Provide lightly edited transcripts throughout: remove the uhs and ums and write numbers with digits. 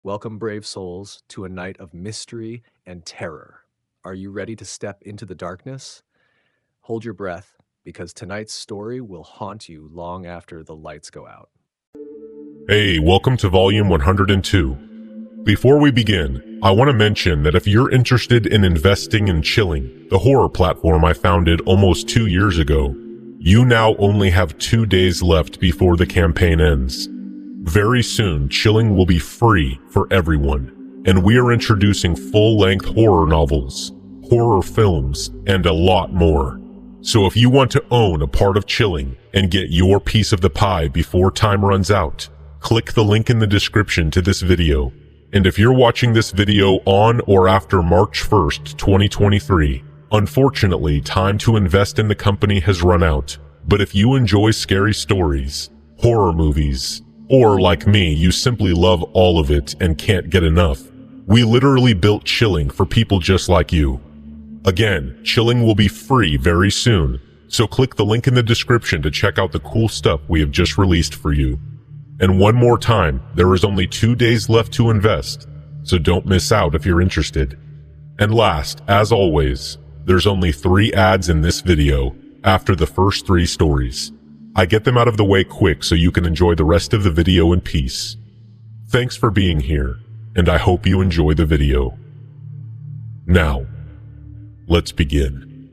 Welcome, brave souls, to a night of mystery and terror. Are you ready to step into the darkness? Hold your breath, because tonight's story will haunt you long after the lights go out. Hey, welcome to Volume 102. Before we begin, I want to mention that if you're interested in investing in Chilling, the horror platform I founded almost 2 years ago, you now only have 2 days left before the campaign ends. Very soon, Chilling will be free for everyone, and we are introducing full-length horror novels, horror films, and a lot more. So if you want to own a part of Chilling and get your piece of the pie before time runs out, click the link in the description to this video. And if you're watching this video on or after March 1st, 2023, unfortunately, time to invest in the company has run out. But if you enjoy scary stories, horror movies, or like me, you simply love all of it and can't get enough, we literally built Chilling for people just like you. Again, Chilling will be free very soon, so click the link in the description to check out the cool stuff we have just released for you. And one more time, there is only 2 days left to invest, so don't miss out if you're interested. And last, as always, there's only 3 ads in this video after the first 3 stories. I get them out of the way quick so you can enjoy the rest of the video in peace. Thanks for being here, and I hope you enjoy the video. Now, let's begin.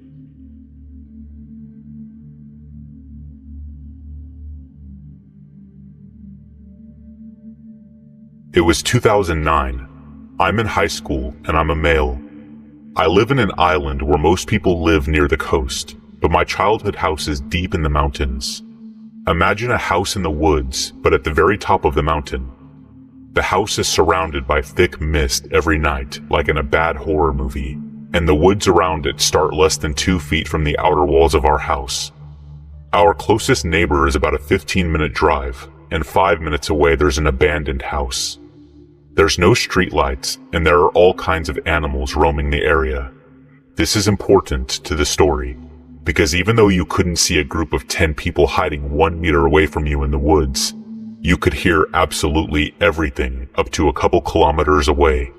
It was 2009. I'm in high school and I'm a male. I live in an island where most people live near the coast, but my childhood house is deep in the mountains. Imagine a house in the woods, but at the very top of the mountain. The house is surrounded by thick mist every night, like in a bad horror movie, and the woods around it start less than 2 feet from the outer walls of our house. Our closest neighbor is about a 15-minute drive, and 5 minutes away there's an abandoned house. There's no streetlights, and there are all kinds of animals roaming the area. This is important to the story, because even though you couldn't see a group of 10 people hiding 1 meter away from you in the woods, you could hear absolutely everything up to a couple kilometers away.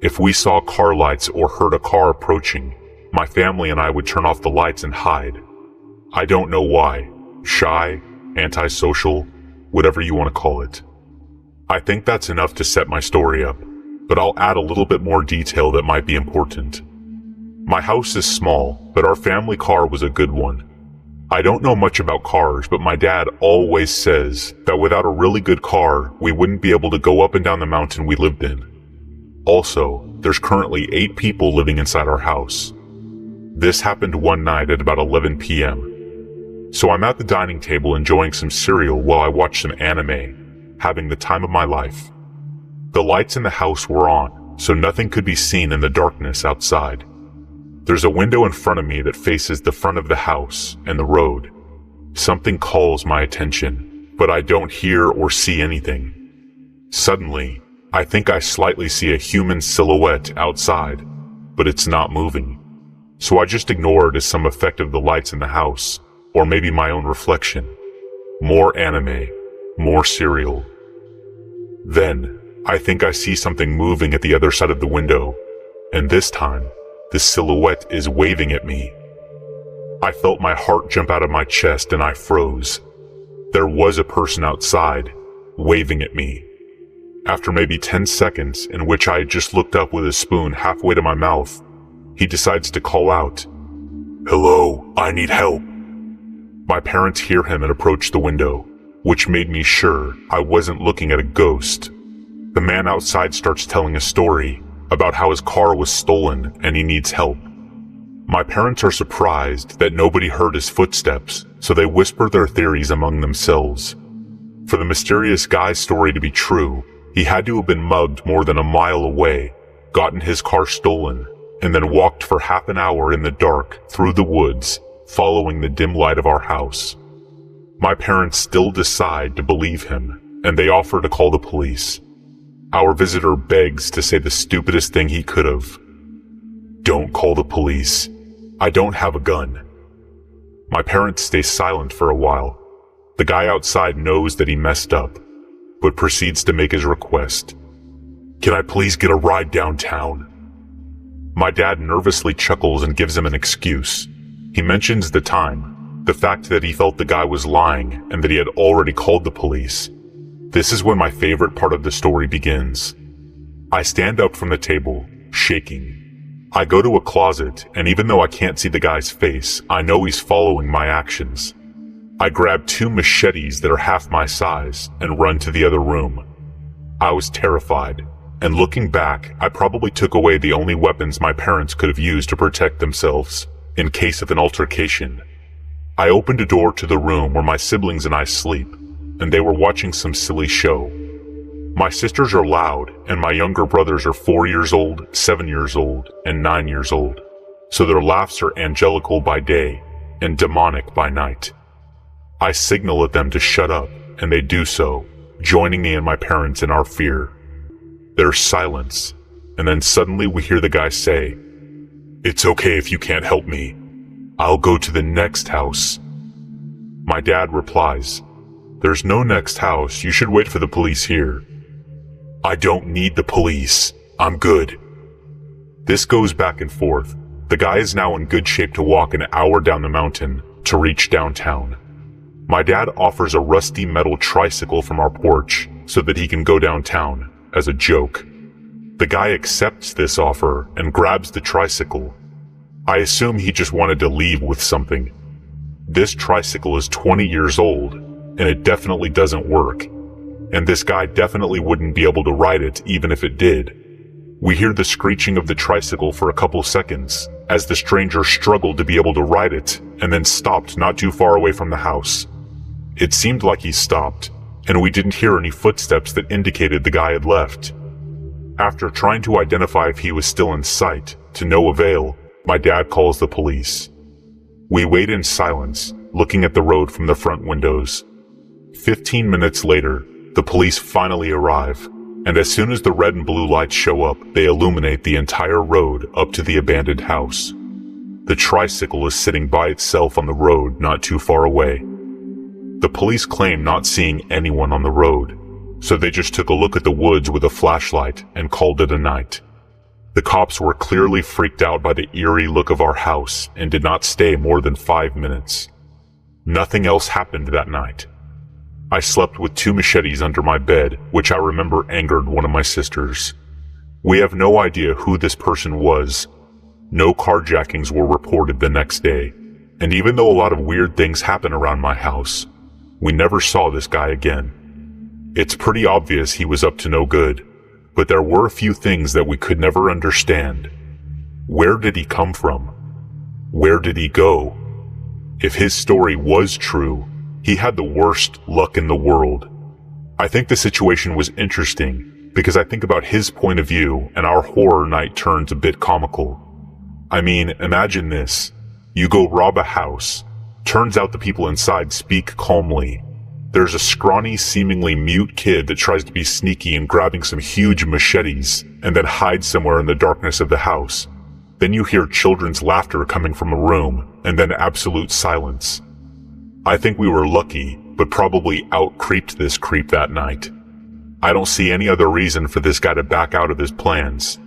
If we saw car lights or heard a car approaching, my family and I would turn off the lights and hide. I don't know why. Shy, antisocial, whatever you want to call it. I think that's enough to set my story up, but I'll add a little bit more detail that might be important. My house is small, but our family car was a good one. I don't know much about cars, but my dad always says that without a really good car, we wouldn't be able to go up and down the mountain we lived in. Also, there's currently 8 people living inside our house. This happened one night at about 11 p.m. So I'm at the dining table enjoying some cereal while I watch some anime, having the time of my life. The lights in the house were on, so nothing could be seen in the darkness outside. There's a window in front of me that faces the front of the house and the road. Something calls my attention, but I don't hear or see anything. Suddenly, I think I slightly see a human silhouette outside, but it's not moving. So I just ignore it as some effect of the lights in the house, or maybe my own reflection. More anime, more cereal. Then, I think I see something moving at the other side of the window, and this time, the silhouette is waving at me. I felt my heart jump out of my chest and I froze. There was a person outside, waving at me. After maybe 10 seconds, in which I had just looked up with a spoon halfway to my mouth, he decides to call out, "Hello, I need help." My parents hear him and approach the window, which made me sure I wasn't looking at a ghost. The man outside starts telling a story about how his car was stolen and he needs help. My parents are surprised that nobody heard his footsteps, so they whisper their theories among themselves. For the mysterious guy's story to be true, he had to have been mugged more than a mile away, gotten his car stolen, and then walked for half an hour in the dark through the woods, following the dim light of our house. My parents still decide to believe him, and they offer to call the police. Our visitor begs to say the stupidest thing he could have. "Don't call the police. I don't have a gun." My parents stay silent for a while. The guy outside knows that he messed up, but proceeds to make his request. Can I please get a ride downtown? My dad nervously chuckles and gives him an excuse. He mentions the time, the fact that he felt the guy was lying and that he had already called the police. This is when my favorite part of the story begins. I stand up from the table, shaking. I go to a closet, and even though I can't see the guy's face, I know he's following my actions. I grab 2 machetes that are half my size and run to the other room. I was terrified, and looking back, I probably took away the only weapons my parents could have used to protect themselves in case of an altercation. I opened a door to the room where my siblings and I sleep, and they were watching some silly show. My sisters are loud, and my younger brothers are 4 years old, 7 years old, and 9 years old, so their laughs are angelical by day and demonic by night. I signal at them to shut up, and they do so, joining me and my parents in our fear. There's silence, and then suddenly we hear the guy say, "It's okay if you can't help me. I'll go to the next house." My dad replies, "There's no next house. You should wait for the police here." "I don't need the police. I'm good." This goes back and forth. The guy is now in good shape to walk an hour down the mountain to reach downtown. My dad offers a rusty metal tricycle from our porch so that he can go downtown, as a joke. The guy accepts this offer and grabs the tricycle. I assume he just wanted to leave with something. This tricycle is 20 years old, and it definitely doesn't work. And this guy definitely wouldn't be able to ride it even if it did. We hear the screeching of the tricycle for a couple seconds as the stranger struggled to be able to ride it and then stopped not too far away from the house. It seemed like he stopped, and we didn't hear any footsteps that indicated the guy had left. After trying to identify if he was still in sight, to no avail, my dad calls the police. We wait in silence, looking at the road from the front windows. 15 minutes later, the police finally arrive, and as soon as the red and blue lights show up, they illuminate the entire road up to the abandoned house. The tricycle is sitting by itself on the road not too far away. The police claim not seeing anyone on the road, so they just took a look at the woods with a flashlight and called it a night. The cops were clearly freaked out by the eerie look of our house and did not stay more than 5 minutes. Nothing else happened that night. I slept with 2 machetes under my bed, which I remember angered one of my sisters. We have no idea who this person was. No carjackings were reported the next day, and even though a lot of weird things happen around my house, we never saw this guy again. It's pretty obvious he was up to no good, but there were a few things that we could never understand. Where did he come from? Where did he go? If his story was true, he had the worst luck in the world. I think the situation was interesting because I think about his point of view and our horror night turns a bit comical. I mean, imagine this. You go rob a house. Turns out the people inside speak calmly. There's a scrawny, seemingly mute kid that tries to be sneaky and grabbing some huge machetes and then hides somewhere in the darkness of the house. Then you hear children's laughter coming from a room and then absolute silence. I think we were lucky, but probably out-creeped this creep that night. I don't see any other reason for this guy to back out of his plans.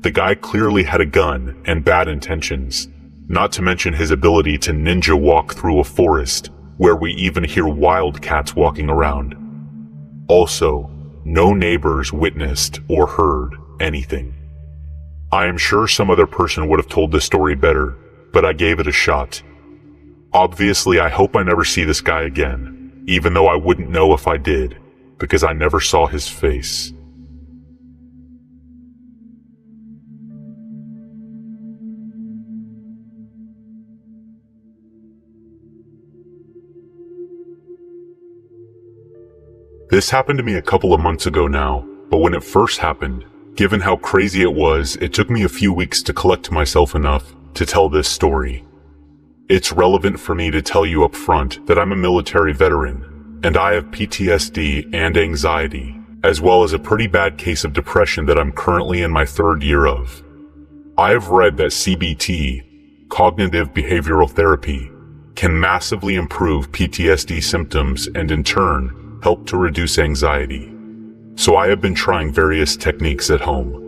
The guy clearly had a gun and bad intentions, not to mention his ability to ninja walk through a forest where we even hear wildcats walking around. Also, no neighbors witnessed or heard anything. I am sure some other person would have told this story better, but I gave it a shot. Obviously, I hope I never see this guy again, even though I wouldn't know if I did, because I never saw his face. This happened to me a couple of months ago now, but when it first happened, given how crazy it was, it took me a few weeks to collect myself enough to tell this story. It's relevant for me to tell you up front that I'm a military veteran, and I have PTSD and anxiety, as well as a pretty bad case of depression that I'm currently in my 3rd year of. I have read that CBT, cognitive behavioral therapy, can massively improve PTSD symptoms and in turn, help to reduce anxiety. So I have been trying various techniques at home.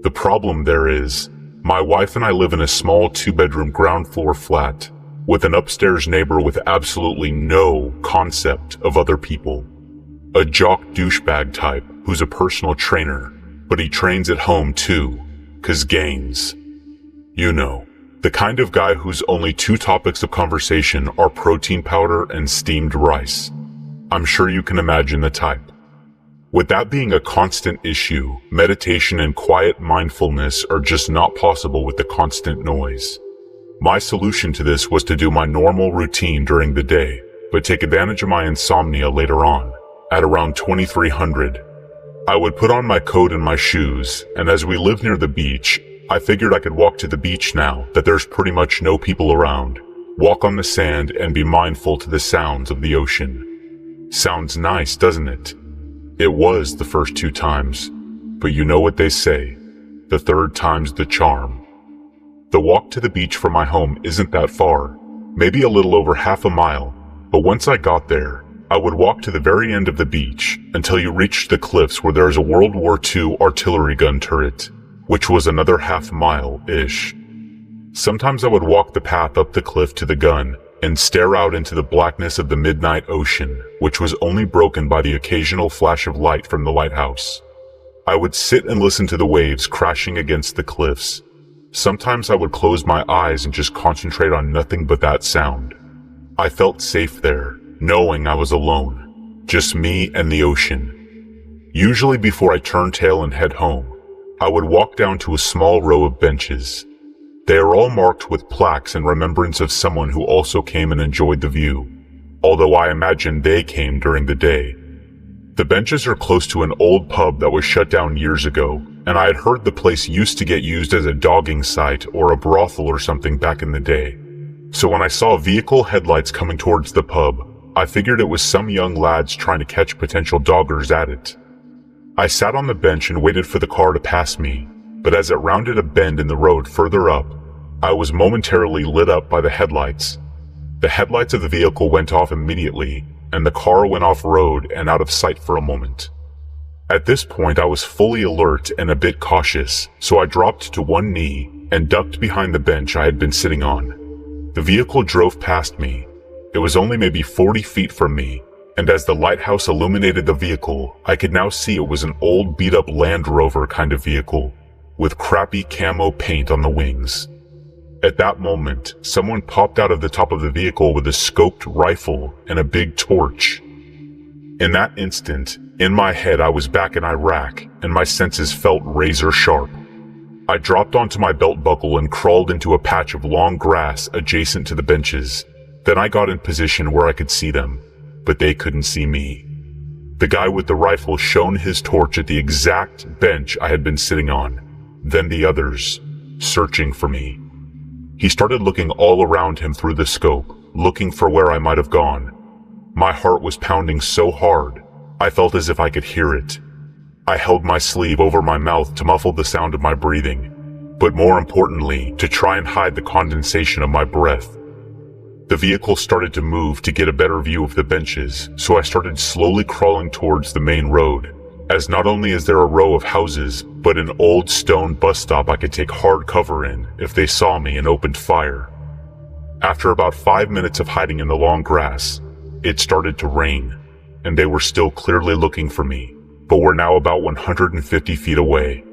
The problem there is, my wife and I live in a small 2-bedroom ground floor flat with an upstairs neighbor with absolutely no concept of other people. A jock douchebag type who's a personal trainer, but he trains at home too, 'cause gains. You know, the kind of guy whose only two topics of conversation are protein powder and steamed rice. I'm sure you can imagine the type. With that being a constant issue, meditation and quiet mindfulness are just not possible with the constant noise. My solution to this was to do my normal routine during the day, but take advantage of my insomnia later on, at around 2300. I would put on my coat and my shoes, and as we live near the beach, I figured I could walk to the beach now that there's pretty much no people around, walk on the sand and be mindful to the sounds of the ocean. Sounds nice, doesn't it? It was the first 2 times, but you know what they say, the third time's the charm. The walk to the beach from my home isn't that far, maybe a little over half a mile, but once I got there, I would walk to the very end of the beach until you reached the cliffs where there is a World War II artillery gun turret, which was another half mile-ish. Sometimes I would walk the path up the cliff to the gun and stare out into the blackness of the midnight ocean, which was only broken by the occasional flash of light from the lighthouse. I would sit and listen to the waves crashing against the cliffs. Sometimes I would close my eyes and just concentrate on nothing but that sound. I felt safe there, knowing I was alone, just me and the ocean. Usually before I turned tail and head home, I would walk down to a small row of benches. They are all marked with plaques in remembrance of someone who also came and enjoyed the view, although I imagine they came during the day. The benches are close to an old pub that was shut down years ago, and I had heard the place used to get used as a dogging site or a brothel or something back in the day. So when I saw vehicle headlights coming towards the pub, I figured it was some young lads trying to catch potential doggers at it. I sat on the bench and waited for the car to pass me, but as it rounded a bend in the road further up, I was momentarily lit up by the headlights. The headlights of the vehicle went off immediately, and the car went off road and out of sight for a moment. At this point I was fully alert and a bit cautious, so I dropped to one knee and ducked behind the bench I had been sitting on. The vehicle drove past me. It was only maybe 40 feet from me, and as the lighthouse illuminated the vehicle, I could now see it was an old beat-up Land Rover kind of vehicle, with crappy camo paint on the wings. At that moment, someone popped out of the top of the vehicle with a scoped rifle and a big torch. In that instant, in my head I was back in Iraq, and my senses felt razor sharp. I dropped onto my belt buckle and crawled into a patch of long grass adjacent to the benches. Then I got in position where I could see them, but they couldn't see me. The guy with the rifle shone his torch at the exact bench I had been sitting on, then the others, searching for me. He started looking all around him through the scope, looking for where I might have gone. My heart was pounding so hard, I felt as if I could hear it. I held my sleeve over my mouth to muffle the sound of my breathing, but more importantly, to try and hide the condensation of my breath. The vehicle started to move to get a better view of the benches, so I started slowly crawling towards the main road, as not only is there a row of houses, but an old stone bus stop I could take hard cover in if they saw me and opened fire. After about 5 minutes of hiding in the long grass, it started to rain, and they were still clearly looking for me, but were now about 150 feet away.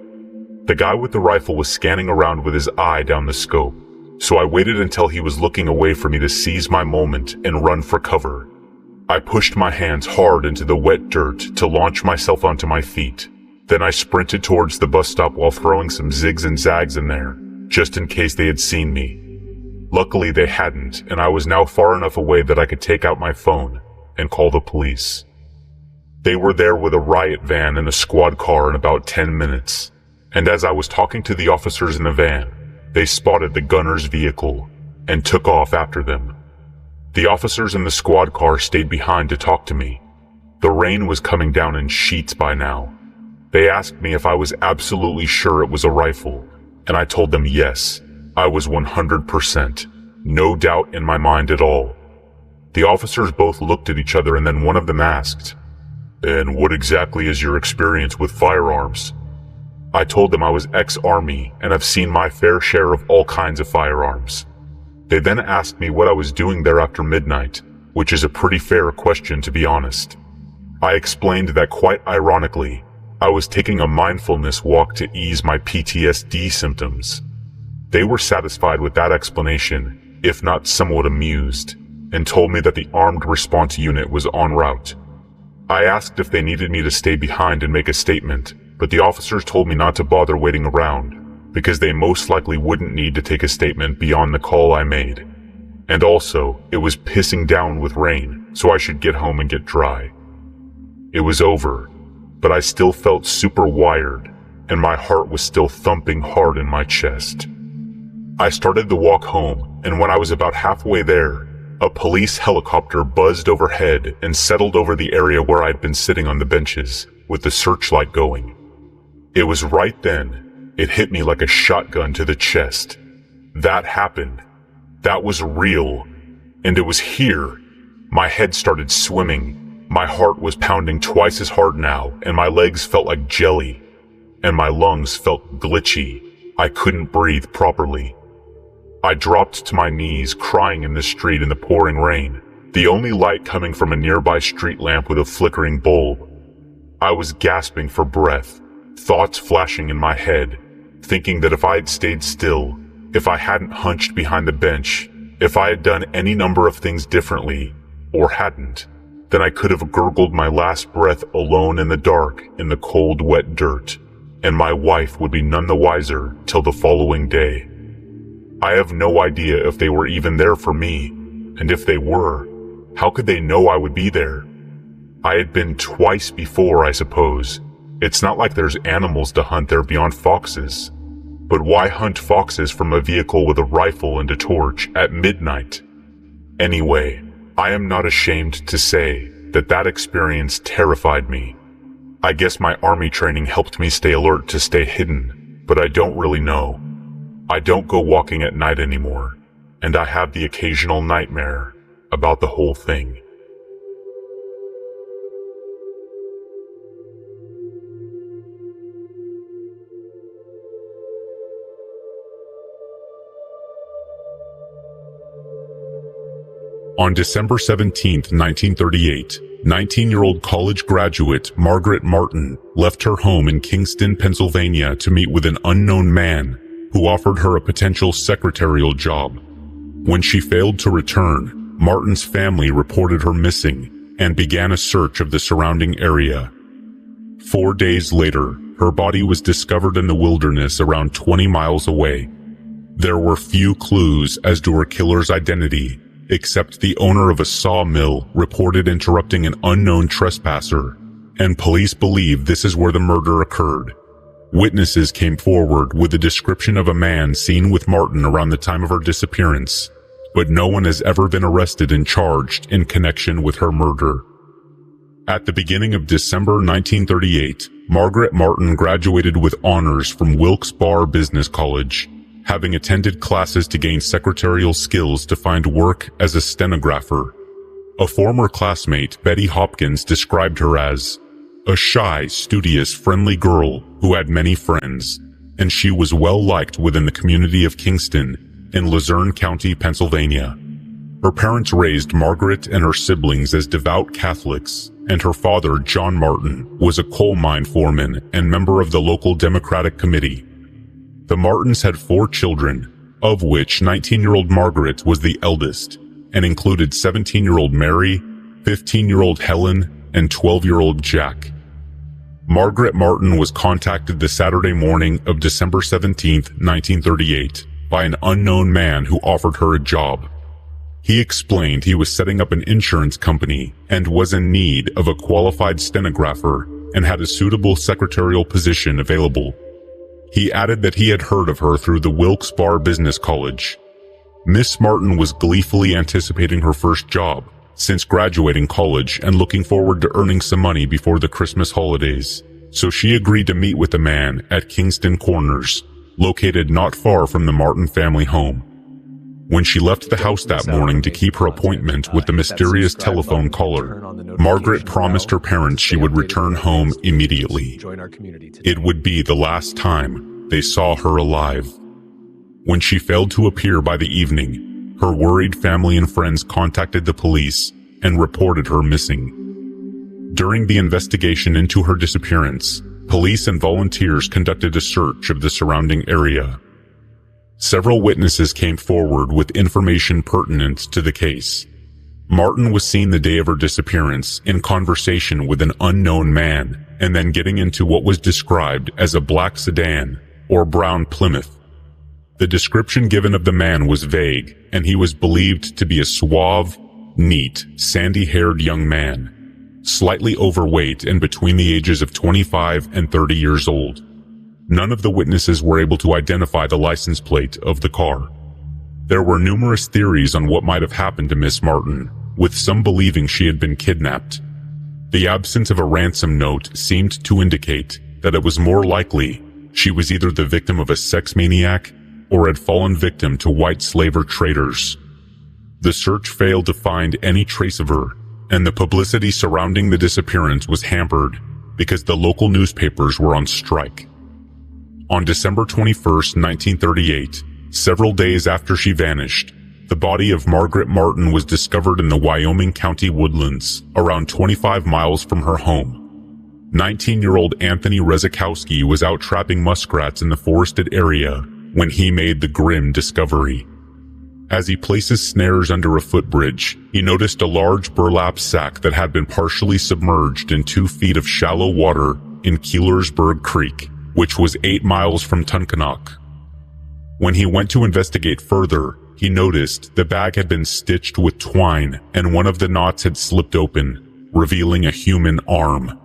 The guy with the rifle was scanning around with his eye down the scope, so I waited until he was looking away for me to seize my moment and run for cover. I pushed my hands hard into the wet dirt to launch myself onto my feet. Then I sprinted towards the bus stop while throwing some zigs and zags in there, just in case they had seen me. Luckily they hadn't, and I was now far enough away that I could take out my phone and call the police. They were there with a riot van and a squad car in about 10 minutes, and as I was talking to the officers in the van, they spotted the gunner's vehicle and took off after them. The officers in the squad car stayed behind to talk to me. The rain was coming down in sheets by now. They asked me if I was absolutely sure it was a rifle, and I told them yes, I was 100%, no doubt in my mind at all. The officers both looked at each other and then one of them asked, "And what exactly is your experience with firearms?" I told them I was ex-Army and have seen my fair share of all kinds of firearms. They then asked me what I was doing there after midnight, which is a pretty fair question to be honest. I explained that quite ironically, I was taking a mindfulness walk to ease my PTSD symptoms. They were satisfied with that explanation, if not somewhat amused, and told me that the armed response unit was en route. I asked if they needed me to stay behind and make a statement, but the officers told me not to bother waiting around, because they most likely wouldn't need to take a statement beyond the call I made. And also, it was pissing down with rain, so I should get home and get dry. It was over, but I still felt super wired, and my heart was still thumping hard in my chest. I started the walk home, and when I was about halfway there, a police helicopter buzzed overhead and settled over the area where I'd been sitting on the benches, with the searchlight going. It was right then, it hit me like a shotgun to the chest. That happened. That was real. And it was here. My head started swimming. My heart was pounding twice as hard now, and my legs felt like jelly. And my lungs felt glitchy. I couldn't breathe properly. I dropped to my knees, crying in the street in the pouring rain, the only light coming from a nearby street lamp with a flickering bulb. I was gasping for breath, thoughts flashing in my head, thinking that if I had stayed still, if I hadn't hunched behind the bench, if I had done any number of things differently, or hadn't, then I could have gurgled my last breath alone in the dark in the cold, wet dirt, and my wife would be none the wiser till the following day. I have no idea if they were even there for me, and if they were, how could they know I would be there? I had been twice before, I suppose. It's not like there's animals to hunt there beyond foxes. But why hunt foxes from a vehicle with a rifle and a torch at midnight? Anyway, I am not ashamed to say that that experience terrified me. I guess my army training helped me stay alert to stay hidden, but I don't really know. I don't go walking at night anymore, and I have the occasional nightmare about the whole thing. On December 17, 1938, 19-year-old college graduate Margaret Martin left her home in Kingston, Pennsylvania to meet with an unknown man who offered her a potential secretarial job. When she failed to return, Martin's family reported her missing and began a search of the surrounding area. 4 days later, her body was discovered in the wilderness around 20 miles away. There were few clues as to her killer's identity, except the owner of a sawmill reported interrupting an unknown trespasser, and police believe this is where the murder occurred. Witnesses came forward with a description of a man seen with Martin around the time of her disappearance, but no one has ever been arrested and charged in connection with her murder. At the beginning of December 1938, Margaret Martin graduated with honors from Wilkes-Barre Business College, having attended classes to gain secretarial skills to find work as a stenographer. A former classmate, Betty Hopkins, described her as a shy, studious, friendly girl who had many friends, and she was well liked within the community of Kingston in Luzerne County, Pennsylvania. Her parents raised Margaret and her siblings as devout Catholics, and her father, John Martin, was a coal mine foreman and member of the local Democratic Committee. The Martins had 4 children, of which 19-year-old Margaret was the eldest, and included 17-year-old Mary, 15-year-old Helen, and 12-year-old Jack. Margaret Martin was contacted the Saturday morning of December 17, 1938, by an unknown man who offered her a job. He explained he was setting up an insurance company and was in need of a qualified stenographer and had a suitable secretarial position available. He added that he had heard of her through the Wilkes-Barre Business College. Miss Martin was gleefully anticipating her first job since graduating college and looking forward to earning some money before the Christmas holidays, so she agreed to meet with the man at Kingston Corners, located not far from the Martin family home. When she left the house that morning to keep her appointment with the mysterious telephone caller, Margaret promised her parents she would return home immediately. It would be the last time they saw her alive. When she failed to appear by the evening, her worried family and friends contacted the police and reported her missing. During the investigation into her disappearance, police and volunteers conducted a search of the surrounding area. Several witnesses came forward with information pertinent to the case. Martin was seen the day of her disappearance in conversation with an unknown man and then getting into what was described as a black sedan or brown Plymouth. The description given of the man was vague, and he was believed to be a suave, neat, sandy-haired young man, slightly overweight and between the ages of 25 and 30 years old. None of the witnesses were able to identify the license plate of the car. There were numerous theories on what might have happened to Miss Martin, with some believing she had been kidnapped. The absence of a ransom note seemed to indicate that it was more likely she was either the victim of a sex maniac or had fallen victim to white slaver traders. The search failed to find any trace of her, and the publicity surrounding the disappearance was hampered because the local newspapers were on strike. On December 21, 1938, several days after she vanished, the body of Margaret Martin was discovered in the Wyoming County woodlands, around 25 miles from her home. 19-year-old Anthony Rezakowski was out trapping muskrats in the forested area when he made the grim discovery. As he places snares under a footbridge, he noticed a large burlap sack that had been partially submerged in 2 feet of shallow water in Keelersburg Creek, which was 8 miles from Tunkhannock. When he went to investigate further, he noticed the bag had been stitched with twine and one of the knots had slipped open, revealing a human arm.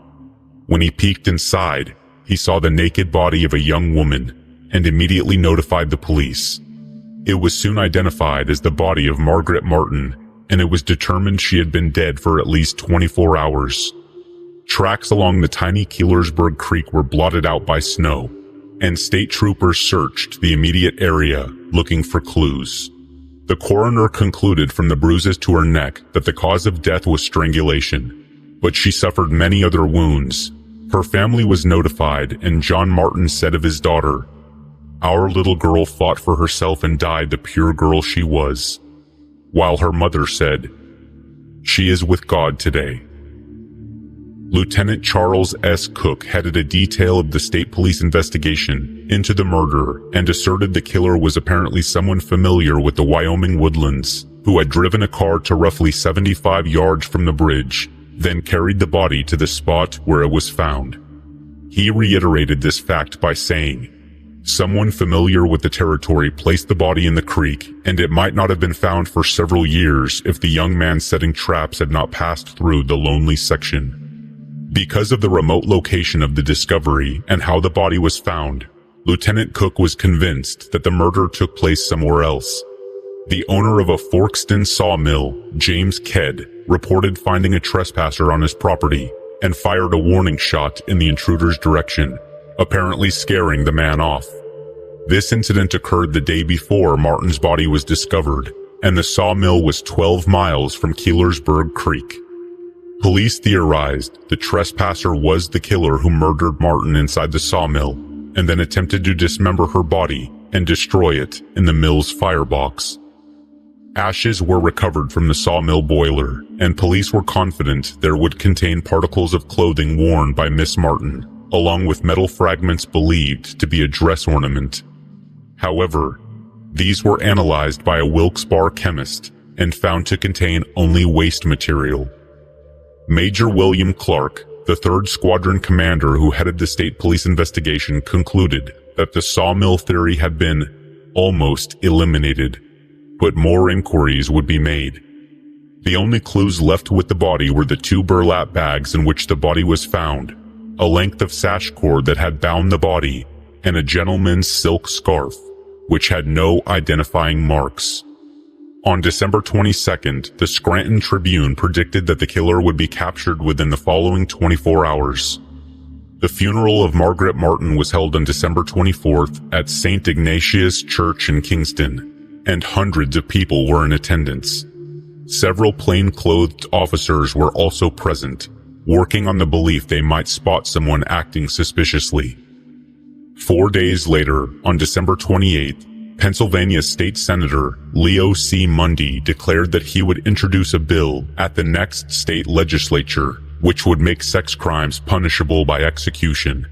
When he peeked inside, he saw the naked body of a young woman and immediately notified the police. It was soon identified as the body of Margaret Martin, and it was determined she had been dead for at least 24 hours. Tracks along the tiny Keelersburg Creek were blotted out by snow, and state troopers searched the immediate area looking for clues. The coroner concluded from the bruises to her neck that the cause of death was strangulation, but she suffered many other wounds. Her family was notified, and John Martin said of his daughter, "Our little girl fought for herself and died the pure girl she was," while her mother said, "She is with God today." Lieutenant Charles S. Cook headed a detail of the state police investigation into the murder and asserted the killer was apparently someone familiar with the Wyoming woodlands, who had driven a car to roughly 75 yards from the bridge, then carried the body to the spot where it was found. He reiterated this fact by saying, "Someone familiar with the territory placed the body in the creek, and it might not have been found for several years if the young man setting traps had not passed through the lonely section." Because of the remote location of the discovery and how the body was found, Lieutenant Cook was convinced that the murder took place somewhere else. The owner of a Forkston sawmill, James Kedd, reported finding a trespasser on his property and fired a warning shot in the intruder's direction, apparently scaring the man off. This incident occurred the day before Martin's body was discovered, and the sawmill was 12 miles from Keelersburg Creek. Police theorized the trespasser was the killer who murdered Martin inside the sawmill and then attempted to dismember her body and destroy it in the mill's firebox. Ashes were recovered from the sawmill boiler, and police were confident there would contain particles of clothing worn by Miss Martin, along with metal fragments believed to be a dress ornament. However, these were analyzed by a Wilkes-Barre chemist and found to contain only waste material. Major William Clark, the 3rd Squadron commander who headed the state police investigation, concluded that the sawmill theory had been almost eliminated, but more inquiries would be made. The only clues left with the body were the 2 burlap bags in which the body was found, a length of sash cord that had bound the body, and a gentleman's silk scarf, which had no identifying marks. On December 22nd, the Scranton Tribune predicted that the killer would be captured within the following 24 hours. The funeral of Margaret Martin was held on December 24th at St. Ignatius Church in Kingston. and hundreds of people were in attendance. Several plain-clothed officers were also present, working on the belief they might spot someone acting suspiciously. 4 days later, on December 28th, Pennsylvania State Senator Leo C. Mundy declared that he would introduce a bill at the next state legislature which would make sex crimes punishable by execution.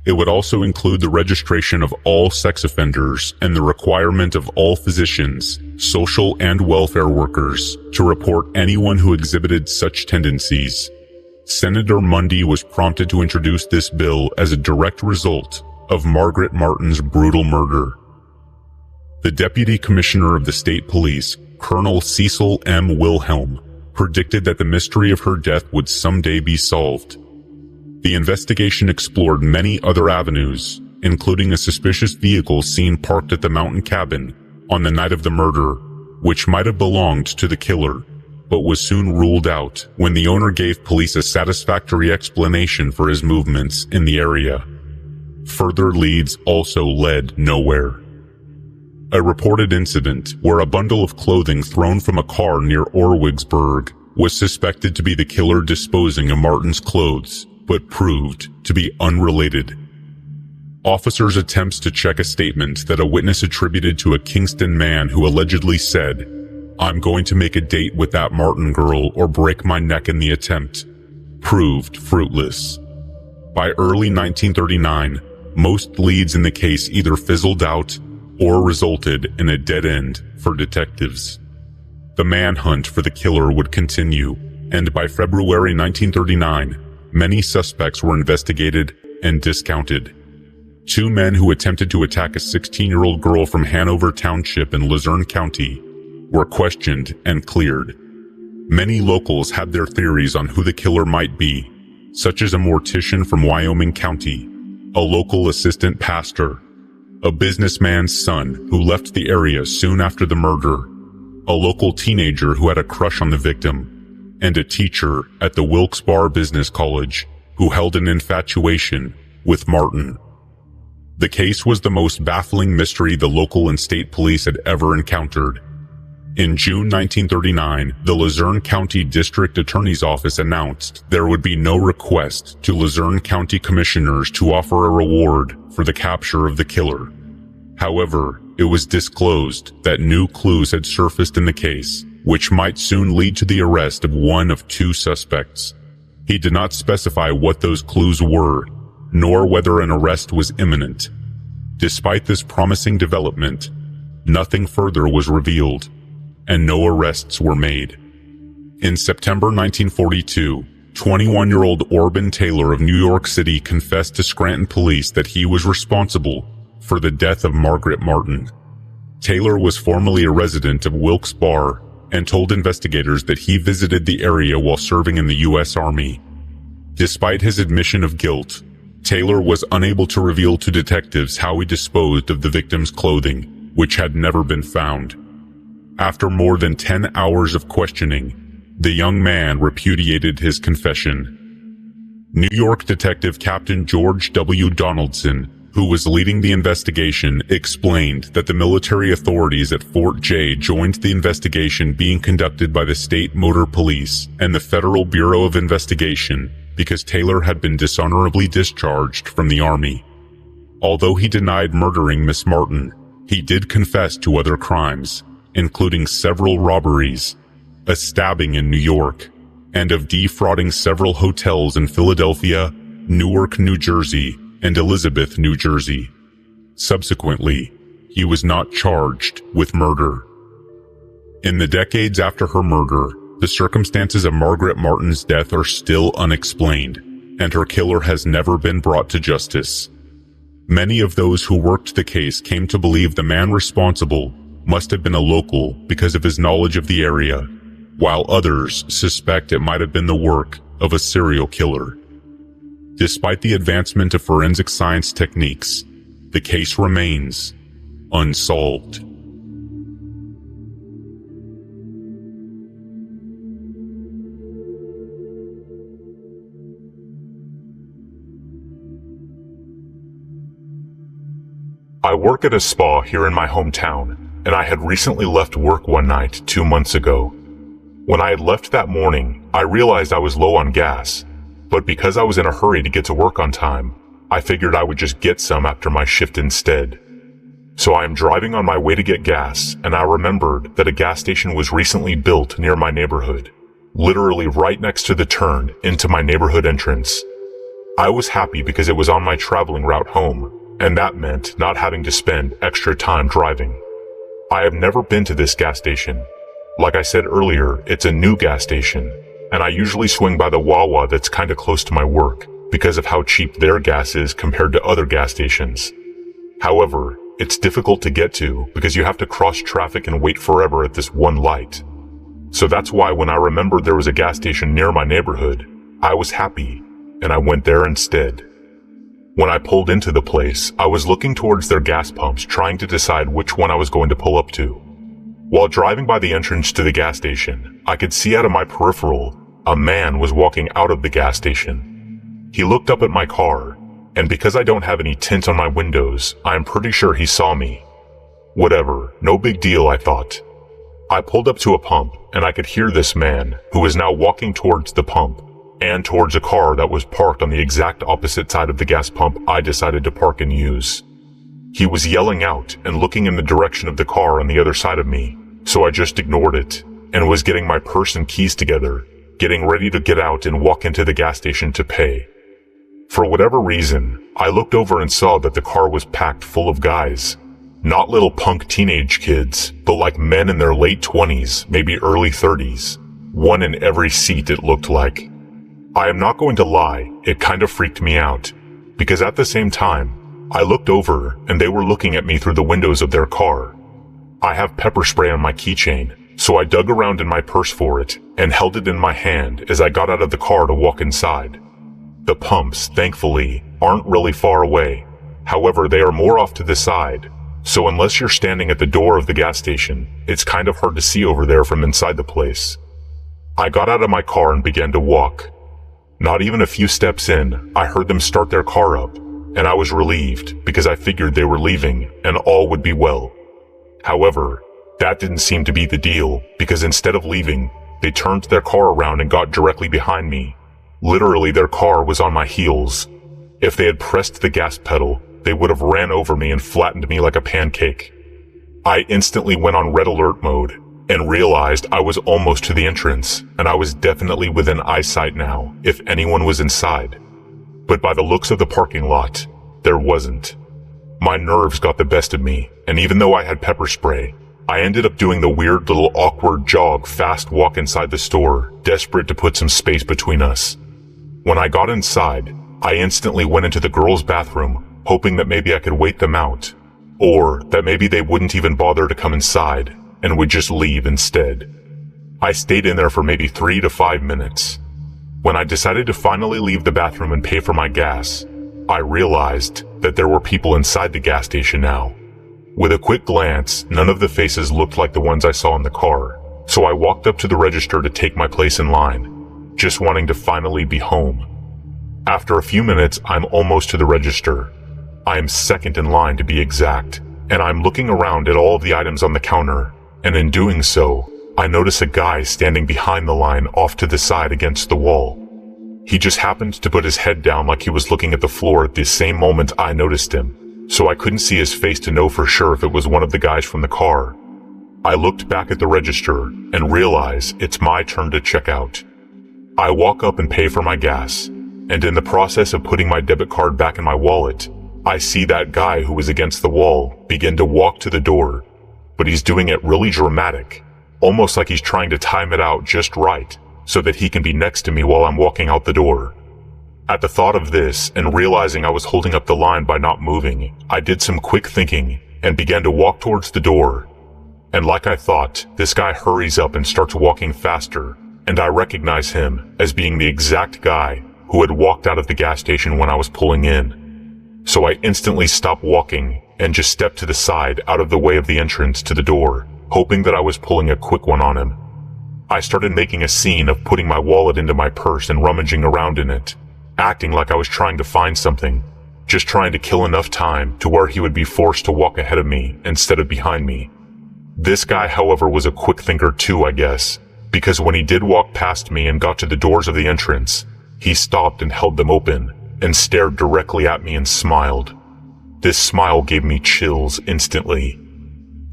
It would also include the registration of all sex offenders and the requirement of all physicians, social and welfare workers to report anyone who exhibited such tendencies. Senator Mundy was prompted to introduce this bill as a direct result of Margaret Martin's brutal murder. The Deputy Commissioner of the State Police, Colonel Cecil M. Wilhelm, predicted that the mystery of her death would someday be solved. The investigation explored many other avenues, including a suspicious vehicle seen parked at the mountain cabin on the night of the murder, which might have belonged to the killer, but was soon ruled out when the owner gave police a satisfactory explanation for his movements in the area. Further leads also led nowhere. A reported incident where a bundle of clothing thrown from a car near Orwigsburg was suspected to be the killer disposing of Martin's clothes, but proved to be unrelated. Officers' attempts to check a statement that a witness attributed to a Kingston man who allegedly said, "I'm going to make a date with that Martin girl or break my neck in the attempt," proved fruitless. By early 1939, most leads in the case either fizzled out or resulted in a dead end for detectives. The manhunt for the killer would continue, and by February 1939, many suspects were investigated and discounted. 2 men who attempted to attack a 16-year-old girl from Hanover Township in Luzerne County were questioned and cleared. Many locals had their theories on who the killer might be, such as a mortician from Wyoming County, a local assistant pastor, a businessman's son who left the area soon after the murder, a local teenager who had a crush on the victim, and a teacher at the Wilkes-Barre Business College who held an infatuation with Martin. The case was the most baffling mystery the local and state police had ever encountered. In June 1939, the Luzerne County District Attorney's Office announced there would be no request to Luzerne County Commissioners to offer a reward for the capture of the killer. However, it was disclosed that new clues had surfaced in the case, which might soon lead to the arrest of one of 2 suspects. He did not specify what those clues were, nor whether an arrest was imminent. Despite this promising development, nothing further was revealed, and no arrests were made. In September 1942, 21-year-old Orban Taylor of New York City confessed to Scranton police that he was responsible for the death of Margaret Martin. Taylor was formerly a resident of Wilkes-Barre and told investigators that he visited the area while serving in the U.S. Army. Despite his admission of guilt, Taylor was unable to reveal to detectives how he disposed of the victim's clothing, which had never been found. After more than 10 hours of questioning, the young man repudiated his confession. New York detective Captain George W. Donaldson, who was leading the investigation, explained that the military authorities at Fort J joined the investigation being conducted by the State Motor Police and the Federal Bureau of Investigation because Taylor had been dishonorably discharged from the Army. Although he denied murdering Miss Martin, he did confess to other crimes, including several robberies, a stabbing in New York, and of defrauding several hotels in Philadelphia, Newark, New Jersey, and Elizabeth, New Jersey. Subsequently, he was not charged with murder. In the decades after her murder, the circumstances of Margaret Martin's death are still unexplained, and her killer has never been brought to justice. Many of those who worked the case came to believe the man responsible must have been a local because of his knowledge of the area, while others suspect it might have been the work of a serial killer. Despite the advancement of forensic science techniques, the case remains unsolved. I work at a spa here in my hometown. and I had recently left work one night 2 months ago. When I had left that morning, I realized I was low on gas, but because I was in a hurry to get to work on time, I figured I would just get some after my shift instead. So I am driving on my way to get gas, and I remembered that a gas station was recently built near my neighborhood, literally right next to the turn into my neighborhood entrance. I was happy because it was on my traveling route home, and that meant not having to spend extra time driving. I have never been to this gas station. Like I said earlier, it's a new gas station, and I usually swing by the Wawa that's kinda close to my work because of how cheap their gas is compared to other gas stations. However, it's difficult to get to because you have to cross traffic and wait forever at this one light. So that's why when I remembered there was a gas station near my neighborhood, I was happy, and I went there instead. When I pulled into the place, I was looking towards their gas pumps, trying to decide which one I was going to pull up to. While driving by the entrance to the gas station, I could see out of my peripheral, a man was walking out of the gas station. He looked up at my car, and because I don't have any tint on my windows, I'm pretty sure he saw me. Whatever, no big deal, I thought. I pulled up to a pump, and I could hear this man, who was now walking towards the pump, and towards a car that was parked on the exact opposite side of the gas pump I decided to park and use. He was yelling out and looking in the direction of the car on the other side of me, so I just ignored it, and was getting my purse and keys together, getting ready to get out and walk into the gas station to pay. For whatever reason, I looked over and saw that the car was packed full of guys. Not little punk teenage kids, but like men in their late 20s, maybe early 30s. One in every seat, it looked like. I am not going to lie, it kind of freaked me out, because at the same time, I looked over and they were looking at me through the windows of their car. I have pepper spray on my keychain, so I dug around in my purse for it and held it in my hand as I got out of the car to walk inside. The pumps, thankfully, aren't really far away. However, they are more off to the side, so unless you're standing at the door of the gas station, it's kind of hard to see over there from inside the place. I got out of my car and began to walk. Not even a few steps in, I heard them start their car up, and I was relieved because I figured they were leaving and all would be well. However, that didn't seem to be the deal because instead of leaving, they turned their car around and got directly behind me. Literally, their car was on my heels. If they had pressed the gas pedal, they would have ran over me and flattened me like a pancake. I instantly went on red alert mode and realized I was almost to the entrance, and I was definitely within eyesight now if anyone was inside. But by the looks of the parking lot, there wasn't. My nerves got the best of me, and even though I had pepper spray, I ended up doing the weird little awkward jog fast walk inside the store, desperate to put some space between us. When I got inside, I instantly went into the girls' bathroom, hoping that maybe I could wait them out, or that maybe they wouldn't even bother to come inside and would just leave instead. I stayed in there for maybe 3 to 5 minutes. When I decided to finally leave the bathroom and pay for my gas, I realized that there were people inside the gas station now. With a quick glance, none of the faces looked like the ones I saw in the car, so I walked up to the register to take my place in line, just wanting to finally be home. After a few minutes, I'm almost to the register. I am second in line to be exact, and I'm looking around at all of the items on the counter, and in doing so, I notice a guy standing behind the line off to the side against the wall. He just happened to put his head down like he was looking at the floor at the same moment I noticed him, so I couldn't see his face to know for sure if it was one of the guys from the car. I looked back at the register and realize it's my turn to check out. I walk up and pay for my gas, and in the process of putting my debit card back in my wallet, I see that guy who was against the wall begin to walk to the door, but he's doing it really dramatic, almost like he's trying to time it out just right so that he can be next to me while I'm walking out the door. At the thought of this and realizing I was holding up the line by not moving, I did some quick thinking and began to walk towards the door. And like I thought, this guy hurries up and starts walking faster, and I recognize him as being the exact guy who had walked out of the gas station when I was pulling in. So I instantly stopped walking and just stepped to the side out of the way of the entrance to the door, hoping that I was pulling a quick one on him. I started making a scene of putting my wallet into my purse and rummaging around in it, acting like I was trying to find something, just trying to kill enough time to where he would be forced to walk ahead of me instead of behind me. This guy, however, was a quick thinker too, I guess, because when he did walk past me and got to the doors of the entrance, he stopped and held them open and stared directly at me and smiled. This smile gave me chills instantly.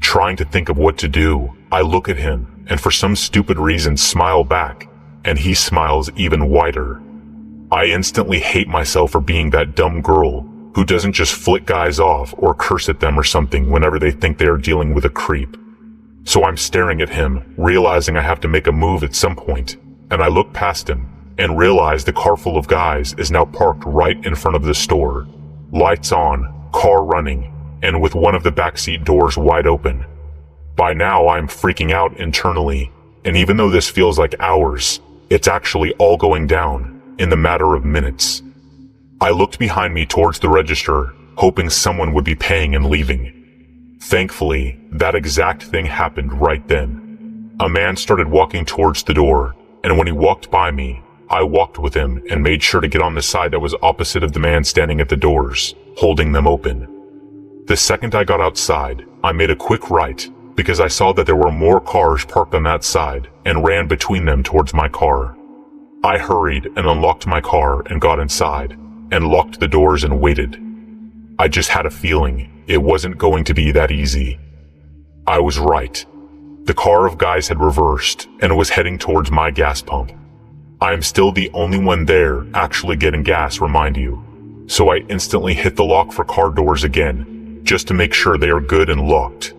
Trying to think of what to do, I look at him and for some stupid reason smile back, and he smiles even wider. I instantly hate myself for being that dumb girl who doesn't just flick guys off or curse at them or something whenever they think they are dealing with a creep. So I'm staring at him, realizing I have to make a move at some point, and I look past him and realize the car full of guys is now parked right in front of the store. Lights on, car running, and with one of the backseat doors wide open. By now I'm freaking out internally, and even though this feels like hours, it's actually all going down in the matter of minutes. I looked behind me towards the register, hoping someone would be paying and leaving. Thankfully, that exact thing happened right then. A man started walking towards the door, and when he walked by me, I walked with him and made sure to get on the side that was opposite of the man standing at the doors, holding them open. The second I got outside, I made a quick right because I saw that there were more cars parked on that side and ran between them towards my car. I hurried and unlocked my car and got inside and locked the doors and waited. I just had a feeling it wasn't going to be that easy. I was right. The car of guys had reversed and was heading towards my gas pump. I am still the only one there actually getting gas, remind you. So I instantly hit the lock for car doors again, just to make sure they are good and locked.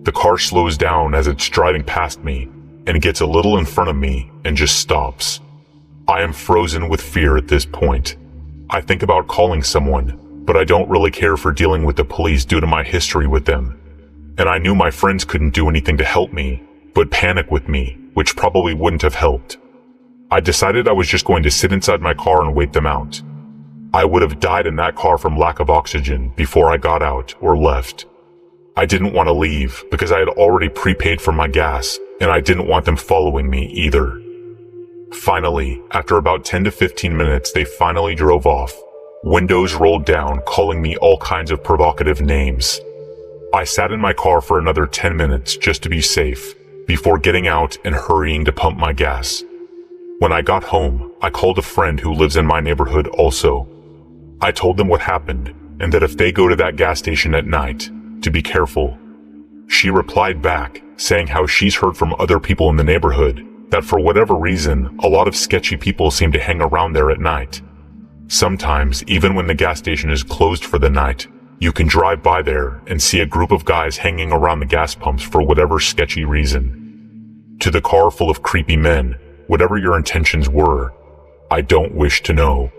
The car slows down as it's driving past me and gets a little in front of me and just stops. I am frozen with fear at this point. I think about calling someone, but I don't really care for dealing with the police due to my history with them. And I knew my friends couldn't do anything to help me, but panic with me, which probably wouldn't have helped. I decided I was just going to sit inside my car and wait them out. I would have died in that car from lack of oxygen before I got out or left. I didn't want to leave because I had already prepaid for my gas, and I didn't want them following me either. Finally, after about 10 to 15 minutes, they finally drove off. Windows rolled down, calling me all kinds of provocative names. I sat in my car for another 10 minutes just to be safe, before getting out and hurrying to pump my gas. When I got home, I called a friend who lives in my neighborhood also. I told them what happened, and that if they go to that gas station at night, to be careful. She replied back, saying how she's heard from other people in the neighborhood that for whatever reason, a lot of sketchy people seem to hang around there at night. Sometimes, even when the gas station is closed for the night, you can drive by there and see a group of guys hanging around the gas pumps for whatever sketchy reason. To the car full of creepy men, whatever your intentions were, I don't wish to know.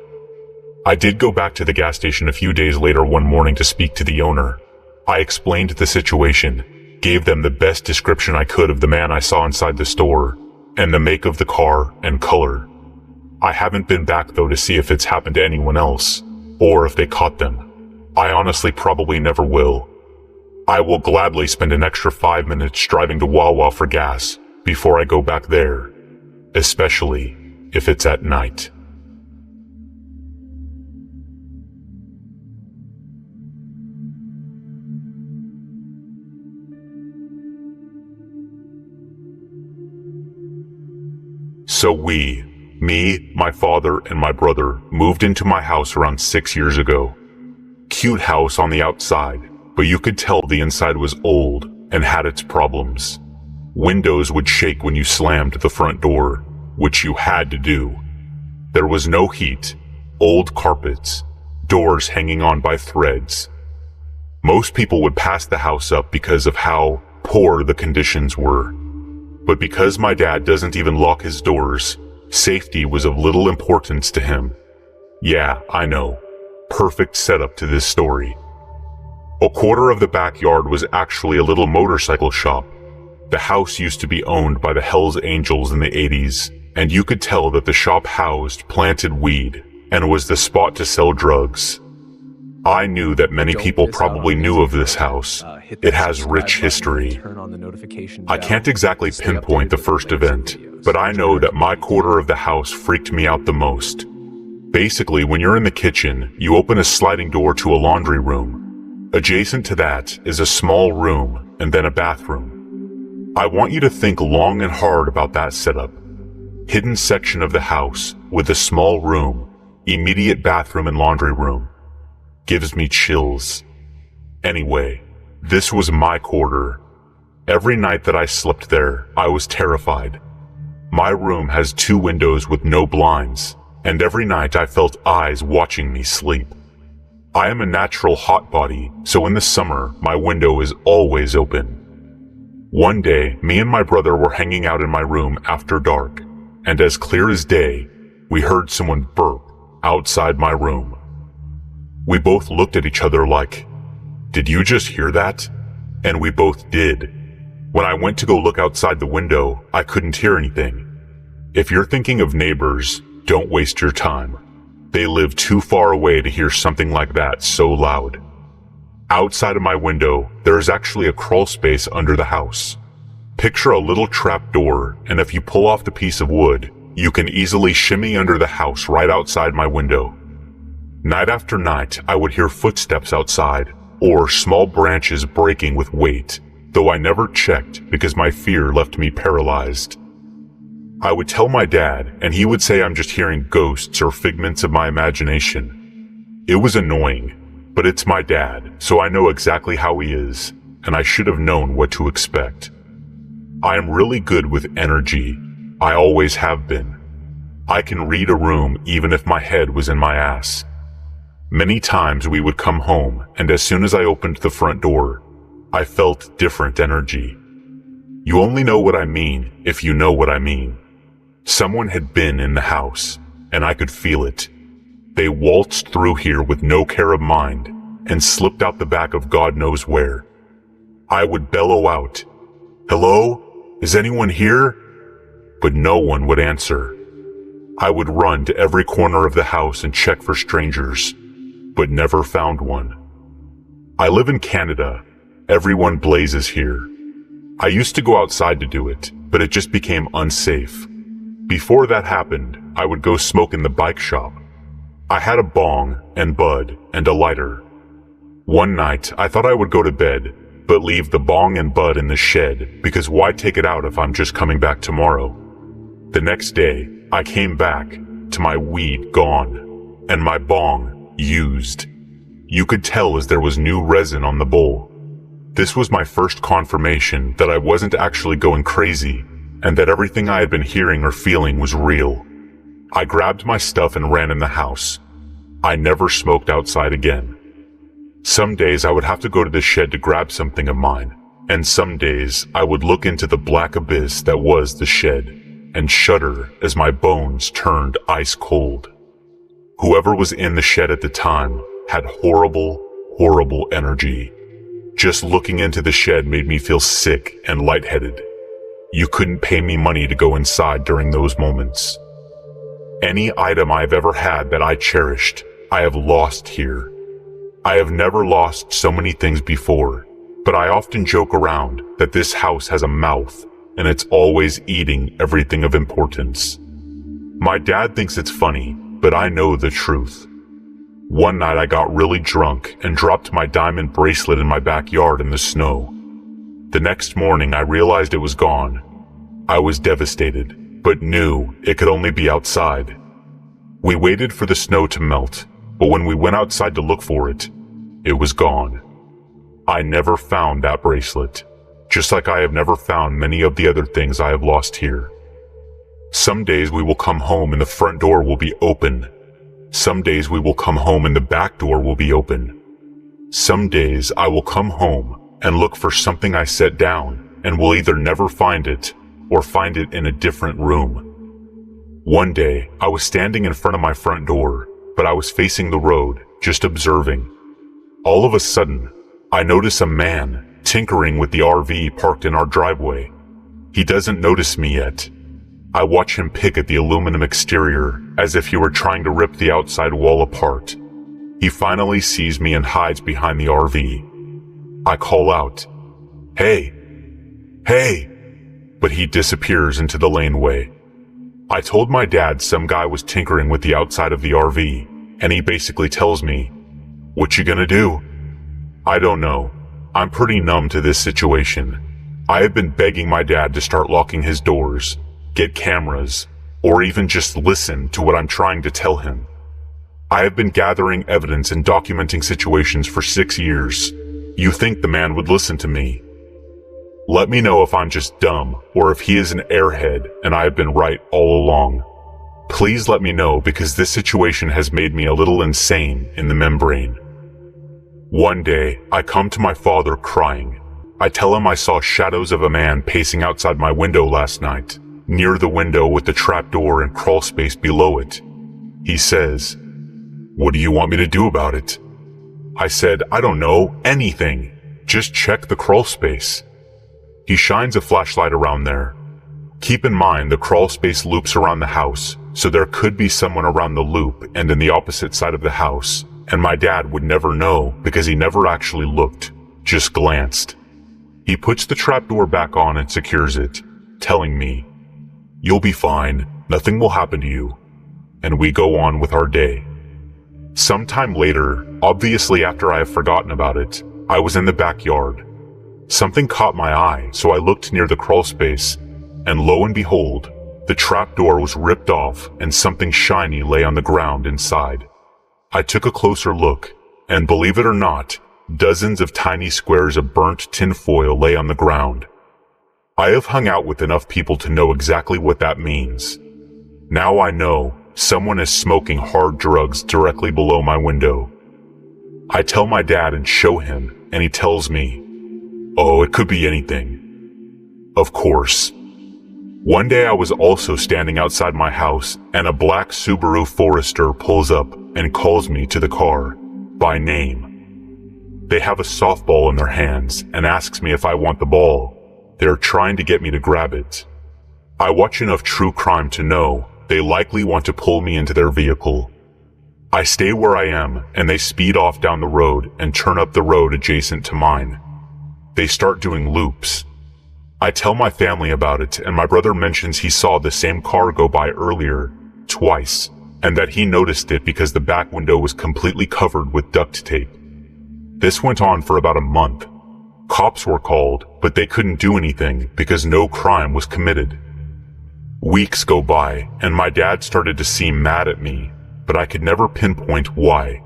I did go back to the gas station a few days later one morning to speak to the owner. I explained the situation, gave them the best description I could of the man I saw inside the store, and the make of the car and color. I haven't been back though to see if it's happened to anyone else, or if they caught them. I honestly probably never will. I will gladly spend an extra 5 minutes driving to Wawa for gas before I go back there, especially if it's at night. So me, my father, and my brother moved into my house around 6 years ago. Cute house on the outside, but you could tell the inside was old and had its problems. Windows would shake when you slammed the front door, which you had to do. There was no heat, old carpets, doors hanging on by threads. Most people would pass the house up because of how poor the conditions were. But because my dad doesn't even lock his doors, safety was of little importance to him. Yeah, I know. Perfect setup to this story. A quarter of the backyard was actually a little motorcycle shop. The house used to be owned by the Hells Angels in the 80s, and you could tell that the shop housed planted weed and was the spot to sell drugs. I knew that many people probably knew of this house. It has rich history. I can't exactly pinpoint the first event, but I know that my quarter of the house freaked me out the most. Basically, when you're in the kitchen, you open a sliding door to a laundry room. Adjacent to that is a small room and then a bathroom. I want you to think long and hard about that setup. Hidden section of the house with a small room, immediate bathroom and laundry room. Gives me chills. Anyway, this was my quarter. Every night that I slept there, I was terrified. My room has 2 windows with no blinds, and every night I felt eyes watching me sleep. I am a natural hot body, so in the summer, my window is always open. One day, me and my brother were hanging out in my room after dark, and as clear as day, we heard someone burp outside my room. We both looked at each other like, "Did you just hear that?" And we both did. When I went to go look outside the window, I couldn't hear anything. If you're thinking of neighbors, don't waste your time. They live too far away to hear something like that so loud. Outside of my window, there is actually a crawl space under the house. Picture a little trap door, and if you pull off the piece of wood, you can easily shimmy under the house right outside my window. Night after night, I would hear footsteps outside, or small branches breaking with weight, though I never checked because my fear left me paralyzed. I would tell my dad, and he would say I'm just hearing ghosts or figments of my imagination. It was annoying, but it's my dad, so I know exactly how he is, and I should have known what to expect. I am really good with energy. I always have been. I can read a room even if my head was in my ass. Many times we would come home, and as soon as I opened the front door, I felt different energy. You only know what I mean if you know what I mean. Someone had been in the house, and I could feel it. They waltzed through here with no care of mind, and slipped out the back of God knows where. I would bellow out, "Hello? Is anyone here?" But no one would answer. I would run to every corner of the house and check for strangers, but never found one. I live in Canada. Everyone blazes here. I used to go outside to do it, but it just became unsafe. Before that happened, I would go smoke in the bike shop. I had a bong and bud and a lighter. One night, I thought I would go to bed, but leave the bong and bud in the shed because why take it out if I'm just coming back tomorrow? The next day, I came back to my weed gone and my bong used. You could tell as there was new resin on the bowl. This was my first confirmation that I wasn't actually going crazy and that everything I had been hearing or feeling was real. I grabbed my stuff and ran in the house. I never smoked outside again. Some days I would have to go to the shed to grab something of mine, and some days I would look into the black abyss that was the shed and shudder as my bones turned ice cold. Whoever was in the shed at the time had horrible, horrible energy. Just looking into the shed made me feel sick and lightheaded. You couldn't pay me money to go inside during those moments. Any item I've ever had that I cherished, I have lost here. I have never lost so many things before, but I often joke around that this house has a mouth and it's always eating everything of importance. My dad thinks it's funny, but I know the truth. One night I got really drunk and dropped my diamond bracelet in my backyard in the snow. The next morning I realized it was gone. I was devastated, but knew it could only be outside. We waited for the snow to melt, but when we went outside to look for it, it was gone. I never found that bracelet, just like I have never found many of the other things I have lost here. Some days we will come home and the front door will be open. Some days we will come home and the back door will be open. Some days I will come home and look for something I set down and will either never find it or find it in a different room. One day, I was standing in front of my front door, but I was facing the road, just observing. All of a sudden, I notice a man tinkering with the RV parked in our driveway. He doesn't notice me yet. I watch him pick at the aluminum exterior as if he were trying to rip the outside wall apart. He finally sees me and hides behind the RV. I call out, "Hey! Hey!" But he disappears into the laneway. I told my dad some guy was tinkering with the outside of the RV, and he basically tells me, "What you gonna do?" I don't know. I'm pretty numb to this situation. I have been begging my dad to start locking his doors, get cameras, or even just listen to what I'm trying to tell him. I have been gathering evidence and documenting situations for 6 years. You think the man would listen to me? Let me know if I'm just dumb or if he is an airhead and I have been right all along. Please let me know, because this situation has made me a little insane in the membrane. One day, I come to my father crying. I tell him I saw shadows of a man pacing outside my window last night, near the window with the trapdoor and crawl space below it. He says, "What do you want me to do about it?" I said, "I don't know, anything. Just check the crawl space." He shines a flashlight around there. Keep in mind the crawl space loops around the house, so there could be someone around the loop and in the opposite side of the house, and my dad would never know because he never actually looked, just glanced. He puts the trapdoor back on and secures it, telling me, "You'll be fine, nothing will happen to you," and we go on with our day. Sometime later, obviously after I have forgotten about it, I was in the backyard. Something caught my eye, so I looked near the crawl space, and lo and behold, the trapdoor was ripped off and something shiny lay on the ground inside. I took a closer look, and believe it or not, dozens of tiny squares of burnt tinfoil lay on the ground. I have hung out with enough people to know exactly what that means. Now I know someone is smoking hard drugs directly below my window. I tell my dad and show him, and he tells me, "Oh, it could be anything." Of course. One day I was also standing outside my house, and a black Subaru Forester pulls up and calls me to the car, by name. They have a softball in their hands and asks me if I want the ball. They're trying to get me to grab it. I watch enough true crime to know they likely want to pull me into their vehicle. I stay where I am, and they speed off down the road and turn up the road adjacent to mine. They start doing loops. I tell my family about it, and my brother mentions he saw the same car go by earlier, twice, and that he noticed it because the back window was completely covered with duct tape. This went on for about a month. Cops were called, but they couldn't do anything because no crime was committed. Weeks go by, and my dad started to seem mad at me, but I could never pinpoint why.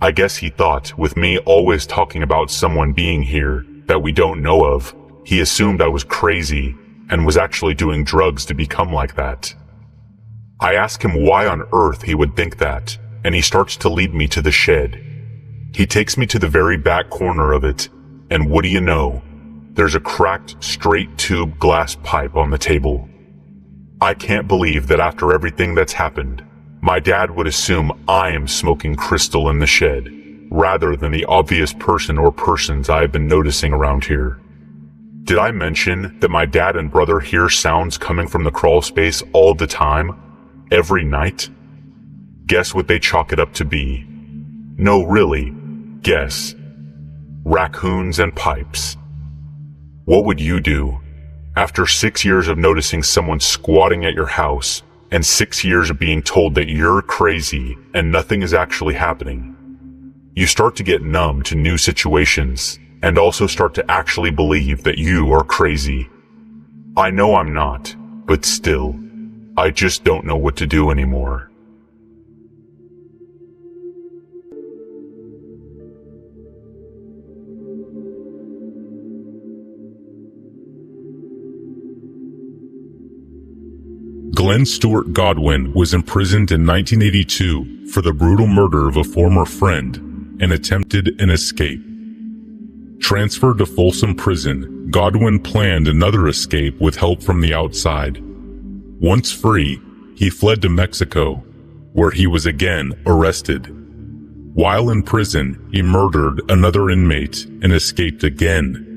I guess he thought, with me always talking about someone being here that we don't know of, he assumed I was crazy and was actually doing drugs to become like that. I ask him why on earth he would think that, and he starts to lead me to the shed. He takes me to the very back corner of it, and what do you know? There's a cracked, straight tube glass pipe on the table. I can't believe that after everything that's happened, my dad would assume I am smoking crystal in the shed, rather than the obvious person or persons I have been noticing around here. Did I mention that my dad and brother hear sounds coming from the crawl space all the time, every night? Guess what they chalk it up to be? No, really, guess. Raccoons and pipes. What would you do? After 6 years of noticing someone squatting at your house, and 6 years of being told that you're crazy and nothing is actually happening, you start to get numb to new situations, and also start to actually believe that you are crazy. I know I'm not, but still, I just don't know what to do anymore. Glenn Stewart Godwin was imprisoned in 1982 for the brutal murder of a former friend and attempted an escape. Transferred to Folsom Prison, Godwin planned another escape with help from the outside. Once free, he fled to Mexico, where he was again arrested. While in prison, he murdered another inmate and escaped again.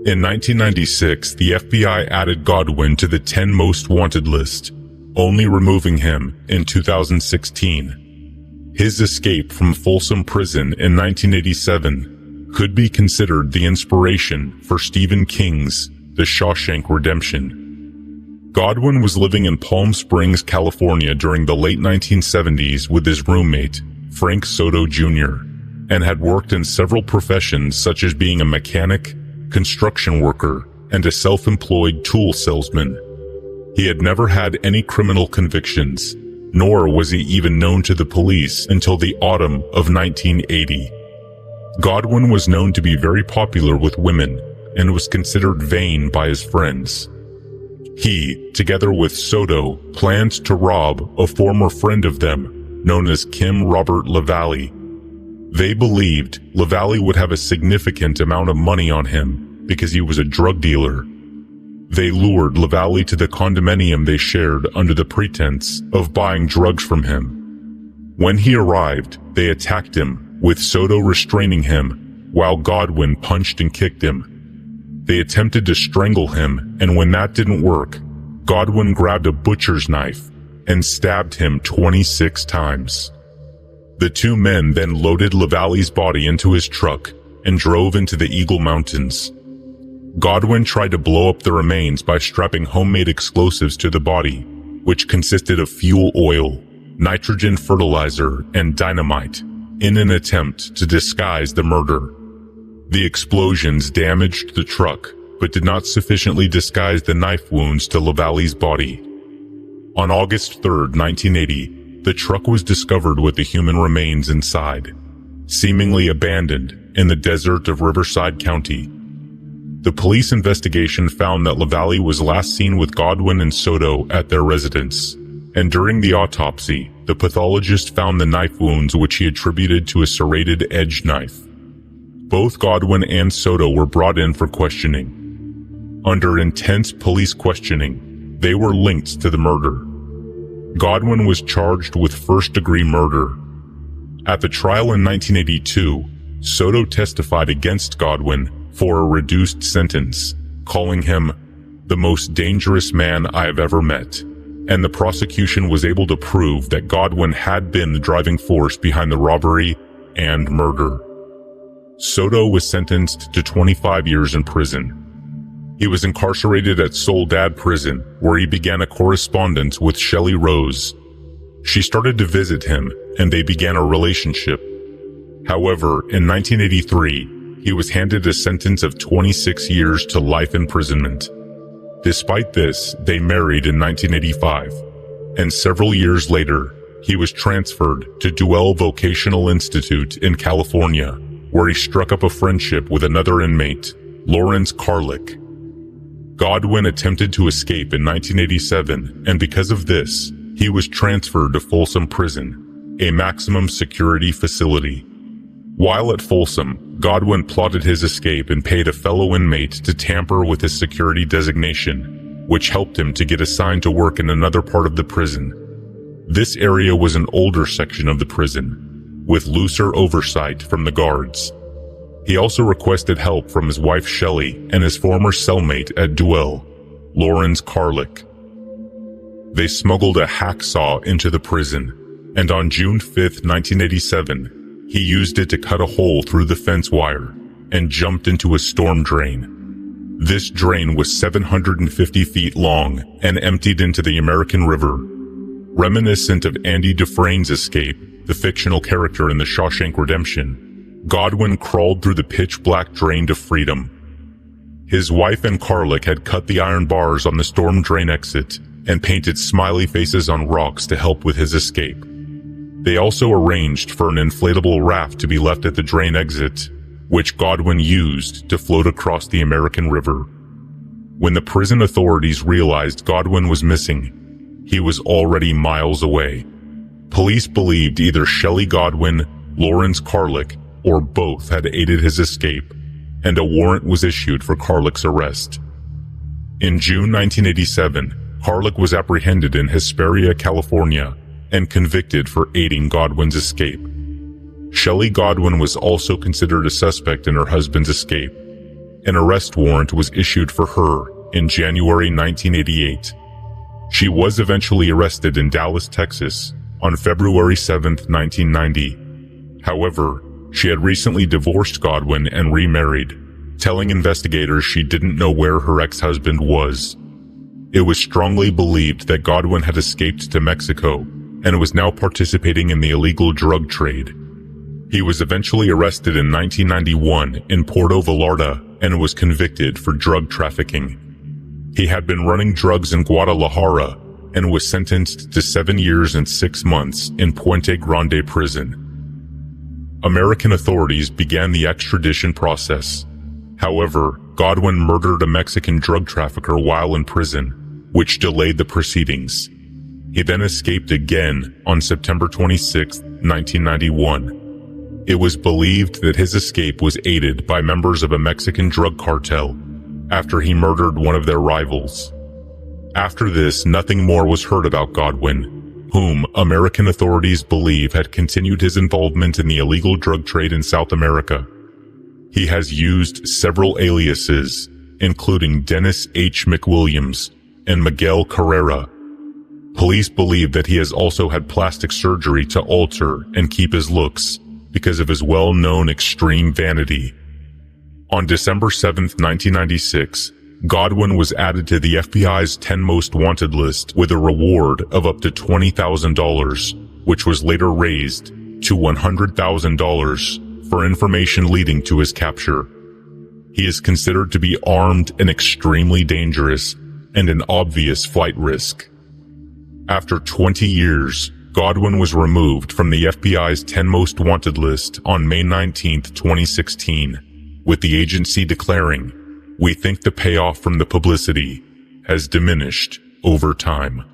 In 1996, the FBI added Godwin to the 10 most wanted list, only removing him in 2016. His escape from Folsom Prison in 1987 could be considered the inspiration for Stephen King's The Shawshank Redemption. Godwin was living in Palm Springs, California during the late 1970s with his roommate, Frank Soto Jr., and had worked in several professions such as being a mechanic, construction worker, and a self-employed tool salesman. He had never had any criminal convictions, nor was he even known to the police until the autumn of 1980. Godwin was known to be very popular with women and was considered vain by his friends. He, together with Soto, planned to rob a former friend of them, known as Kim Robert LaValle. They believed LaValle would have a significant amount of money on him because he was a drug dealer. They lured LaValle to the condominium they shared under the pretense of buying drugs from him. When he arrived, they attacked him, with Soto restraining him, while Godwin punched and kicked him. They attempted to strangle him, and when that didn't work, Godwin grabbed a butcher's knife and stabbed him 26 times. The two men then loaded LaValle's body into his truck and drove into the Eagle Mountains. Godwin tried to blow up the remains by strapping homemade explosives to the body, which consisted of fuel oil, nitrogen fertilizer, and dynamite, in an attempt to disguise the murder. The explosions damaged the truck, but did not sufficiently disguise the knife wounds to LaValle's body. On August 3, 1980, the truck was discovered with the human remains inside, seemingly abandoned in the desert of Riverside County. The police investigation found that LaValle was last seen with Godwin and Soto at their residence, and during the autopsy, the pathologist found the knife wounds which he attributed to a serrated edge knife. Both Godwin and Soto were brought in for questioning. Under intense police questioning, they were linked to the murder. Godwin was charged with first-degree murder. At the trial in 1982, Soto testified against Godwin for a reduced sentence, calling him the most dangerous man I have ever met, and the prosecution was able to prove that Godwin had been the driving force behind the robbery and murder. Soto was sentenced to 25 years in prison. He was incarcerated at Soledad Prison, where he began a correspondence with Shelley Rose. She started to visit him, and they began a relationship. However, in 1983, he was handed a sentence of 26 years to life imprisonment. Despite this, they married in 1985, and several years later, he was transferred to Duell Vocational Institute in California, where he struck up a friendship with another inmate, Lawrence Carlick. Godwin attempted to escape in 1987, and because of this, he was transferred to Folsom Prison, a maximum security facility. While at Folsom, Godwin plotted his escape and paid a fellow inmate to tamper with his security designation, which helped him to get assigned to work in another part of the prison. This area was an older section of the prison, with looser oversight from the guards. He also requested help from his wife Shelley and his former cellmate at Duell, Lawrence Carlick. They smuggled a hacksaw into the prison, and on June 5, 1987, he used it to cut a hole through the fence wire and jumped into a storm drain. This drain was 750 feet long and emptied into the American River. Reminiscent of Andy Dufresne's escape, the fictional character in The Shawshank Redemption, Godwin crawled through the pitch-black drain to freedom. His wife and Carlick had cut the iron bars on the storm drain exit and painted smiley faces on rocks to help with his escape. They also arranged for an inflatable raft to be left at the drain exit, which Godwin used to float across the American River. When the prison authorities realized Godwin was missing, he was already miles away. Police believed either Shelley Godwin, Lawrence Carlick, or both had aided his escape, and a warrant was issued for Carlick's arrest. In June 1987, Carlick was apprehended in Hesperia, California, and convicted for aiding Godwin's escape. Shelley Godwin was also considered a suspect in her husband's escape. An arrest warrant was issued for her in January 1988. She was eventually arrested in Dallas, Texas, on February 7, 1990. However, she had recently divorced Godwin and remarried, telling investigators she didn't know where her ex-husband was. It was strongly believed that Godwin had escaped to Mexico and was now participating in the illegal drug trade. He was eventually arrested in 1991 in Puerto Vallarta and was convicted for drug trafficking. He had been running drugs in Guadalajara and was sentenced to 7 years and 6 months in Puente Grande prison. American authorities began the extradition process. However, Godwin murdered a Mexican drug trafficker while in prison, which delayed the proceedings. He then escaped again on September 26, 1991. It was believed that his escape was aided by members of a Mexican drug cartel after he murdered one of their rivals. After this, nothing more was heard about Godwin, whom American authorities believe had continued his involvement in the illegal drug trade in South America. He has used several aliases, including Dennis H. McWilliams and Miguel Carrera. Police believe that he has also had plastic surgery to alter and keep his looks because of his well-known extreme vanity. On December 7, 1996, Godwin was added to the FBI's 10 Most Wanted list with a reward of up to $20,000, which was later raised to $100,000 for information leading to his capture. He is considered to be armed and extremely dangerous and an obvious flight risk. After 20 years, Godwin was removed from the FBI's 10 Most Wanted list on May 19, 2016, with the agency declaring, "We think the payoff from the publicity has diminished over time."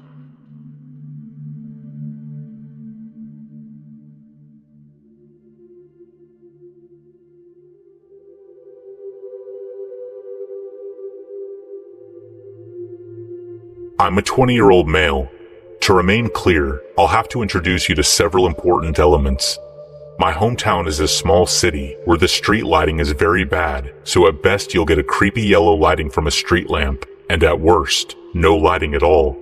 I'm a 20-year-old male. To remain clear, I'll have to introduce you to several important elements. My hometown is a small city where the street lighting is very bad, so at best you'll get a creepy yellow lighting from a street lamp, and at worst, no lighting at all.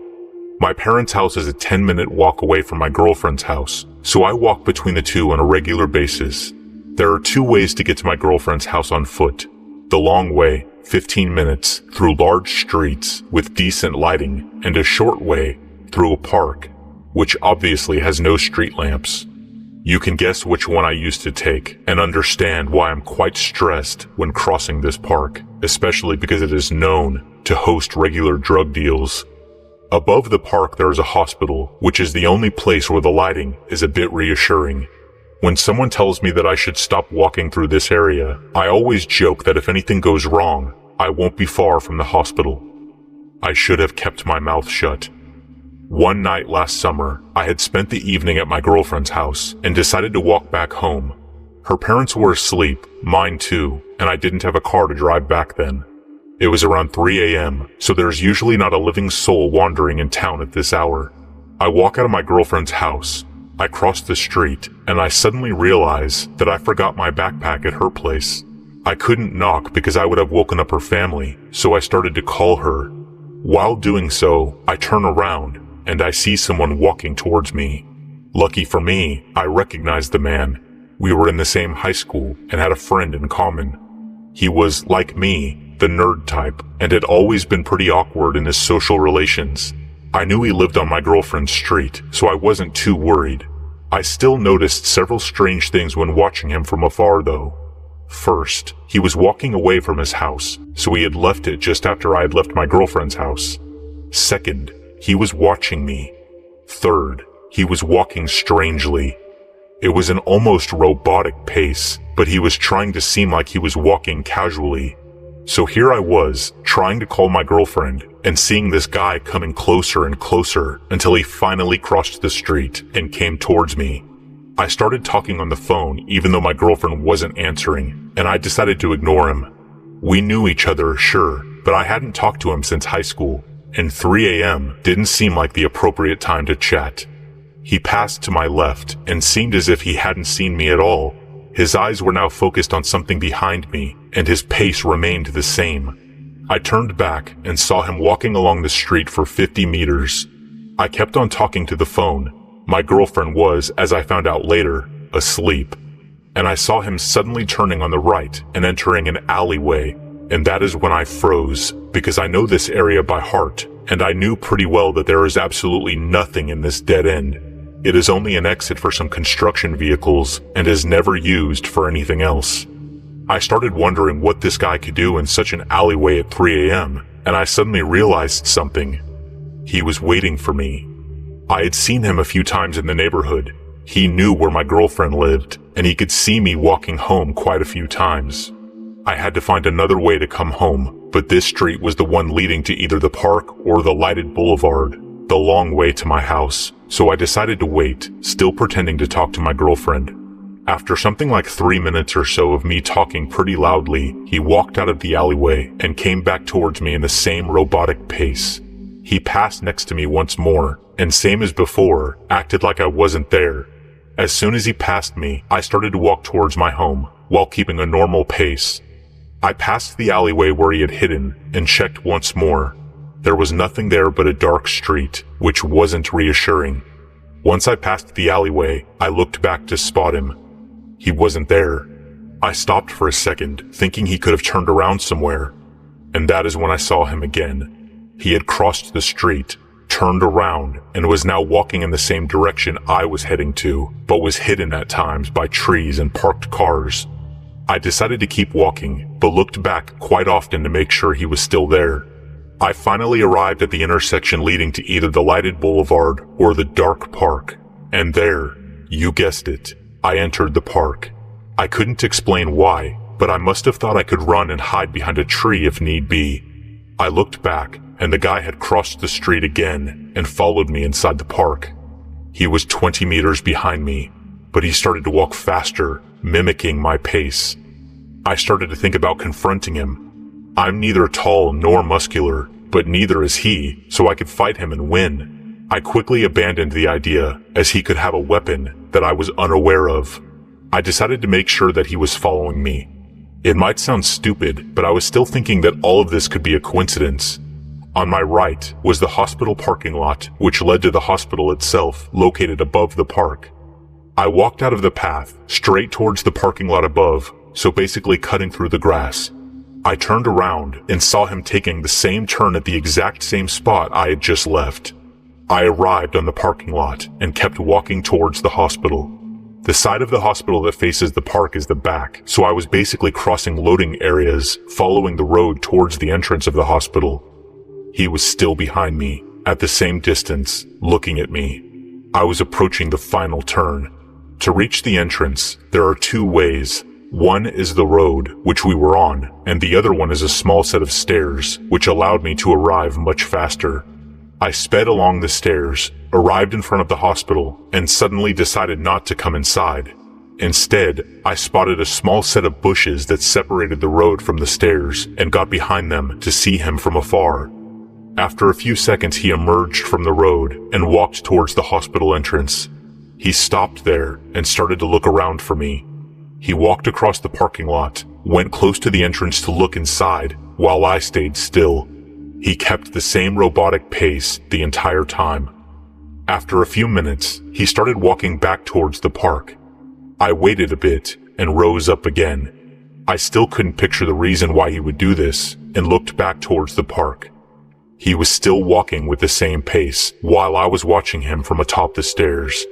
My parents' house is a 10-minute walk away from my girlfriend's house, so I walk between the two on a regular basis. There are 2 ways to get to my girlfriend's house on foot. The long way, 15 minutes, through large streets with decent lighting, and a short way, through a park, which obviously has no street lamps. You can guess which one I used to take, and understand why I'm quite stressed when crossing this park, especially because it is known to host regular drug deals. Above the park there is a hospital, which is the only place where the lighting is a bit reassuring. When someone tells me that I should stop walking through this area, I always joke that if anything goes wrong, I won't be far from the hospital. I should have kept my mouth shut. One night last summer, I had spent the evening at my girlfriend's house and decided to walk back home. Her parents were asleep, mine too, and I didn't have a car to drive back then. It was around 3 a.m., so there's usually not a living soul wandering in town at this hour. I walk out of my girlfriend's house. I cross the street, and I suddenly realize that I forgot my backpack at her place. I couldn't knock because I would have woken up her family, so I started to call her. While doing so, I turn around, and I see someone walking towards me. Lucky for me, I recognized the man. We were in the same high school and had a friend in common. He was, like me, the nerd type, and had always been pretty awkward in his social relations. I knew he lived on my girlfriend's street, so I wasn't too worried. I still noticed several strange things when watching him from afar though. First, he was walking away from his house, so he had left it just after I had left my girlfriend's house. Second, he was watching me. Third, he was walking strangely. It was an almost robotic pace, but he was trying to seem like he was walking casually. So here I was, trying to call my girlfriend, and seeing this guy coming closer and closer until he finally crossed the street and came towards me. I started talking on the phone even though my girlfriend wasn't answering, and I decided to ignore him. We knew each other, sure, but I hadn't talked to him since high school, and 3 a.m. didn't seem like the appropriate time to chat. He passed to my left and seemed as if he hadn't seen me at all. His eyes were now focused on something behind me, and his pace remained the same. I turned back and saw him walking along the street for 50 meters. I kept on talking to the phone. My girlfriend was, as I found out later, asleep. And I saw him suddenly turning on the right and entering an alleyway, and that is when I froze, because I know this area by heart, and I knew pretty well that there is absolutely nothing in this dead end. It is only an exit for some construction vehicles and is never used for anything else. I started wondering what this guy could do in such an alleyway at 3 a.m., and I suddenly realized something. He was waiting for me. I had seen him a few times in the neighborhood. He knew where my girlfriend lived, and he could see me walking home quite a few times. I had to find another way to come home, but this street was the one leading to either the park or the lighted boulevard, the long way to my house, so I decided to wait, still pretending to talk to my girlfriend. After something like 3 minutes or so of me talking pretty loudly, he walked out of the alleyway and came back towards me in the same robotic pace. He passed next to me once more, and same as before, acted like I wasn't there. As soon as he passed me, I started to walk towards my home, while keeping a normal pace. I passed the alleyway where he had hidden, and checked once more. There was nothing there but a dark street, which wasn't reassuring. Once I passed the alleyway, I looked back to spot him. He wasn't there. I stopped for a second, thinking he could have turned around somewhere. And that is when I saw him again. He had crossed the street, turned around, and was now walking in the same direction I was heading to, but was hidden at times by trees and parked cars. I decided to keep walking, but looked back quite often to make sure he was still there. I finally arrived at the intersection leading to either the lighted boulevard or the dark park. And there, you guessed it, I entered the park. I couldn't explain why, but I must have thought I could run and hide behind a tree if need be. I looked back, and the guy had crossed the street again and followed me inside the park. He was 20 meters behind me, but he started to walk faster, mimicking my pace. I started to think about confronting him. I'm neither tall nor muscular, but neither is he, so I could fight him and win. I quickly abandoned the idea, as he could have a weapon that I was unaware of. I decided to make sure that he was following me. It might sound stupid, but I was still thinking that all of this could be a coincidence. On my right was the hospital parking lot, which led to the hospital itself, located above the park. I walked out of the path, straight towards the parking lot above, so basically cutting through the grass. I turned around and saw him taking the same turn at the exact same spot I had just left. I arrived on the parking lot and kept walking towards the hospital. The side of the hospital that faces the park is the back, so I was basically crossing loading areas, following the road towards the entrance of the hospital. He was still behind me, at the same distance, looking at me. I was approaching the final turn. To reach the entrance, there are two ways. One is the road, which we were on, and the other one is a small set of stairs, which allowed me to arrive much faster. I sped along the stairs, arrived in front of the hospital, and suddenly decided not to come inside. Instead, I spotted a small set of bushes that separated the road from the stairs and got behind them to see him from afar. After a few seconds, he emerged from the road and walked towards the hospital entrance. He stopped there and started to look around for me. He walked across the parking lot, went close to the entrance to look inside, while I stayed still. He kept the same robotic pace the entire time. After a few minutes, he started walking back towards the park. I waited a bit and rose up again. I still couldn't picture the reason why he would do this and looked back towards the park. He was still walking with the same pace while I was watching him from atop the stairs.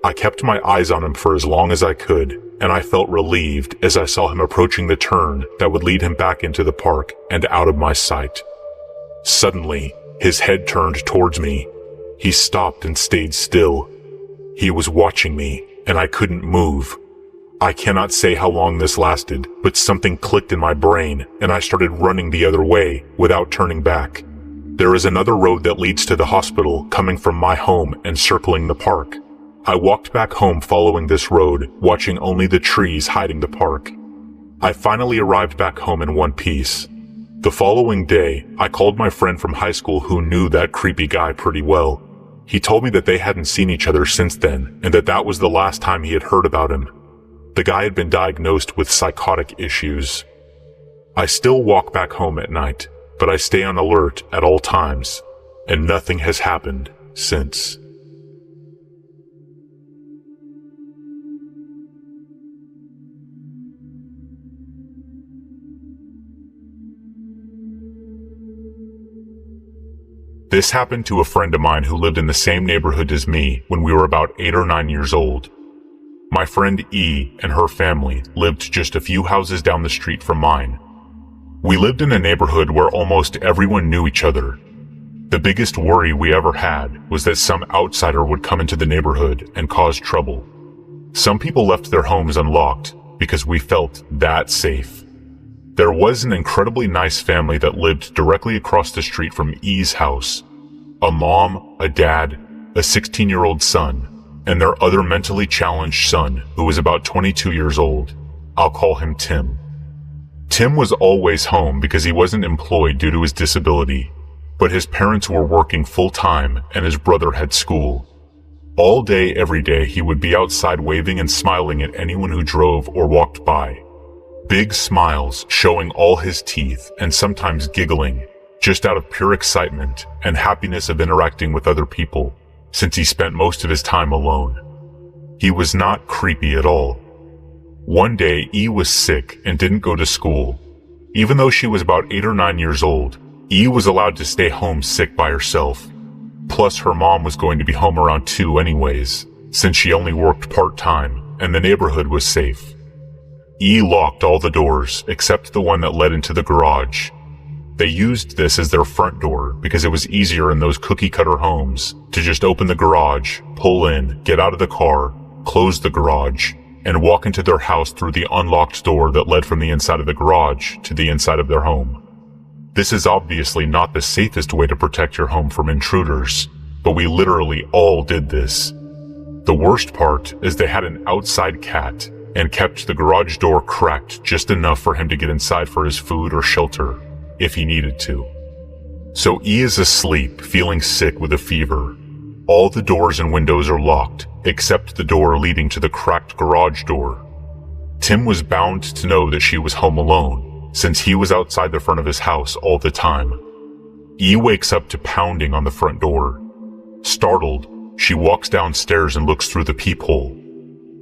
I kept my eyes on him for as long as I could, and I felt relieved as I saw him approaching the turn that would lead him back into the park and out of my sight. Suddenly, his head turned towards me. He stopped and stayed still. He was watching me, and I couldn't move. I cannot say how long this lasted, but something clicked in my brain, and I started running the other way without turning back. There is another road that leads to the hospital coming from my home and circling the park. I walked back home following this road, watching only the trees hiding the park. I finally arrived back home in one piece. The following day, I called my friend from high school who knew that creepy guy pretty well. He told me that they hadn't seen each other since then, and that was the last time he had heard about him. The guy had been diagnosed with psychotic issues. I still walk back home at night, but I stay on alert at all times, and nothing has happened since. This happened to a friend of mine who lived in the same neighborhood as me when we were about 8 or 9 years old. My friend E and her family lived just a few houses down the street from mine. We lived in a neighborhood where almost everyone knew each other. The biggest worry we ever had was that some outsider would come into the neighborhood and cause trouble. Some people left their homes unlocked because we felt that safe. There was an incredibly nice family that lived directly across the street from E's house. A mom, a dad, a 16-year-old son, and their other mentally challenged son who was about 22 years old. I'll call him Tim. Tim was always home because he wasn't employed due to his disability, but his parents were working full-time and his brother had school. All day, every day, he would be outside waving and smiling at anyone who drove or walked by. Big smiles showing all his teeth and sometimes giggling, just out of pure excitement and happiness of interacting with other people, since he spent most of his time alone. He was not creepy at all. One day, E was sick and didn't go to school. Even though she was about 8 or 9 years old, E was allowed to stay home sick by herself. Plus, her mom was going to be home around 2 anyways, since she only worked part-time and the neighborhood was safe. E locked all the doors except the one that led into the garage. They used this as their front door because it was easier in those cookie-cutter homes to just open the garage, pull in, get out of the car, close the garage, and walk into their house through the unlocked door that led from the inside of the garage to the inside of their home. This is obviously not the safest way to protect your home from intruders, but we literally all did this. The worst part is they had an outside cat and kept the garage door cracked just enough for him to get inside for his food or shelter if he needed to. So E is asleep, feeling sick with a fever. All the doors and windows are locked, except the door leading to the cracked garage door. Tim was bound to know that she was home alone, since he was outside the front of his house all the time. E wakes up to pounding on the front door. Startled, she walks downstairs and looks through the peephole.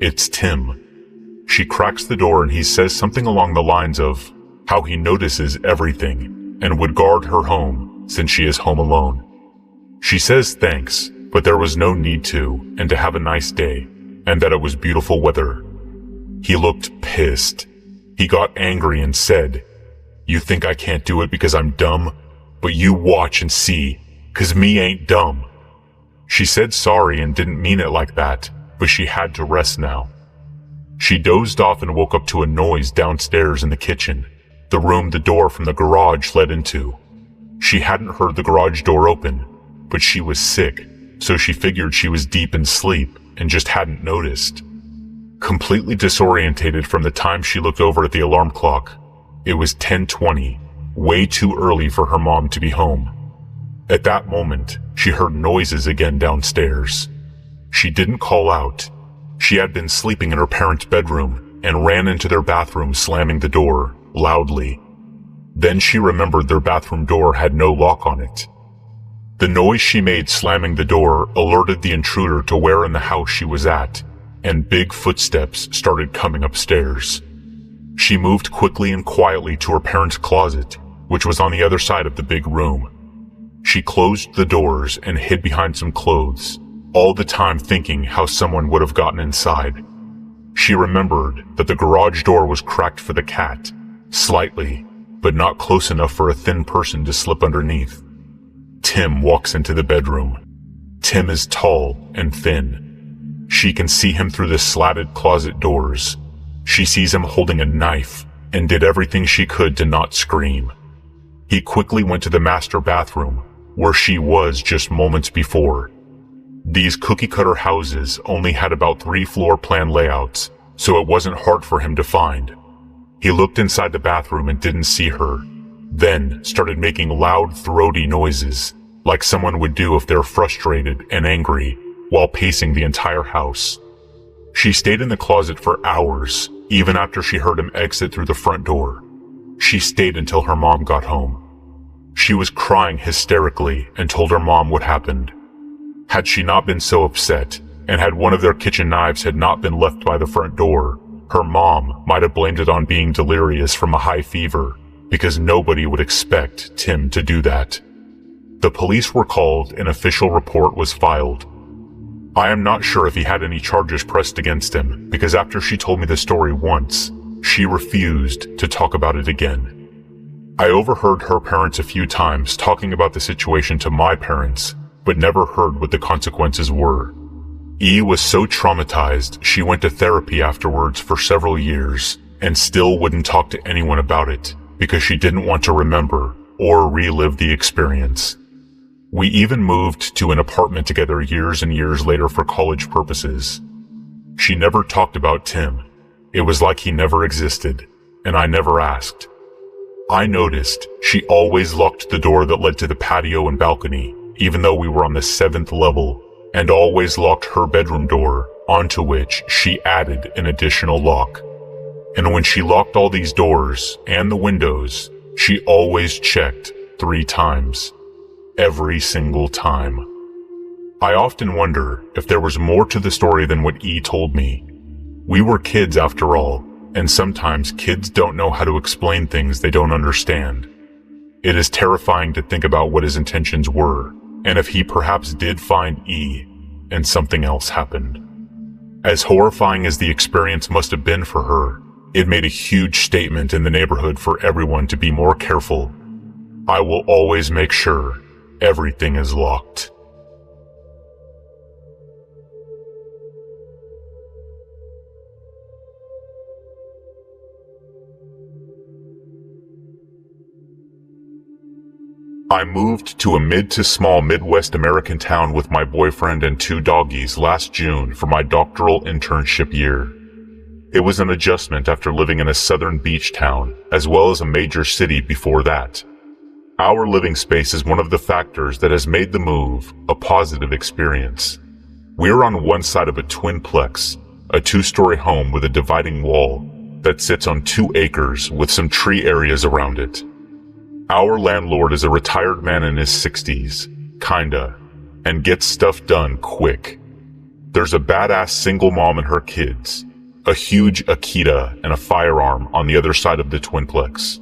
It's Tim. She cracks the door and he says something along the lines of how he notices everything and would guard her home since she is home alone. She says thanks, but there was no need to, and to have a nice day, and that it was beautiful weather. He looked pissed. He got angry and said, "You think I can't do it because I'm dumb? But you watch and see, 'cause me ain't dumb." She said sorry and didn't mean it like that, but she had to rest now. She dozed off and woke up to a noise downstairs in the kitchen, the room the door from the garage led into. She hadn't heard the garage door open, but she was sick, so she figured she was deep in sleep and just hadn't noticed. Completely disorientated from the time she looked over at the alarm clock, it was 10:20, way too early for her mom to be home. At that moment, she heard noises again downstairs. She didn't call out. She had been sleeping in her parents' bedroom and ran into their bathroom, slamming the door loudly. Then she remembered their bathroom door had no lock on it. The noise she made slamming the door alerted the intruder to where in the house she was at, and big footsteps started coming upstairs. She moved quickly and quietly to her parents' closet, which was on the other side of the big room. She closed the doors and hid behind some clothes, all the time thinking how someone would have gotten inside. She remembered that the garage door was cracked for the cat, slightly, but not close enough for a thin person to slip underneath. Tim walks into the bedroom. Tim is tall and thin. She can see him through the slatted closet doors. She sees him holding a knife and did everything she could to not scream. He quickly went to the master bathroom, where she was just moments before. These cookie-cutter houses only had about 3 floor plan layouts, so it wasn't hard for him to find. He looked inside the bathroom and didn't see her, then started making loud, throaty noises, like someone would do if they're frustrated and angry, while pacing the entire house. She stayed in the closet for hours, even after she heard him exit through the front door. She stayed until her mom got home. She was crying hysterically and told her mom what happened. Had she not been so upset, and had one of their kitchen knives had not been left by the front door, her mom might have blamed it on being delirious from a high fever, because nobody would expect Tim to do that. The police were called and an official report was filed. I am not sure if he had any charges pressed against him, because after she told me the story once, she refused to talk about it again. I overheard her parents a few times talking about the situation to my parents, but never heard what the consequences were. E was so traumatized she went to therapy afterwards for several years and still wouldn't talk to anyone about it because she didn't want to remember or relive the experience. We even moved to an apartment together years and years later for college purposes. She never talked about Tim. It was like he never existed, and I never asked. I noticed she always locked the door that led to the patio and balcony, even though we were on the 7th level, and always locked her bedroom door, onto which she added an additional lock. And when she locked all these doors and the windows, she always checked 3 times. Every single time. I often wonder if there was more to the story than what E told me. We were kids after all, and sometimes kids don't know how to explain things they don't understand. It is terrifying to think about what his intentions were, and if he perhaps did find E, and something else happened. As horrifying as the experience must have been for her, it made a huge statement in the neighborhood for everyone to be more careful. I will always make sure everything is locked. I moved to a mid to small Midwest American town with my boyfriend and 2 doggies last June for my doctoral internship year. It was an adjustment after living in a southern beach town, as well as a major city before that. Our living space is one of the factors that has made the move a positive experience. We're on one side of a twinplex, a 2-story home with a dividing wall that sits on 2 acres with some tree areas around it. Our landlord is a retired man in his 60s, kinda, and gets stuff done quick. There's a badass single mom and her kids, a huge Akita and a firearm on the other side of the twinplex.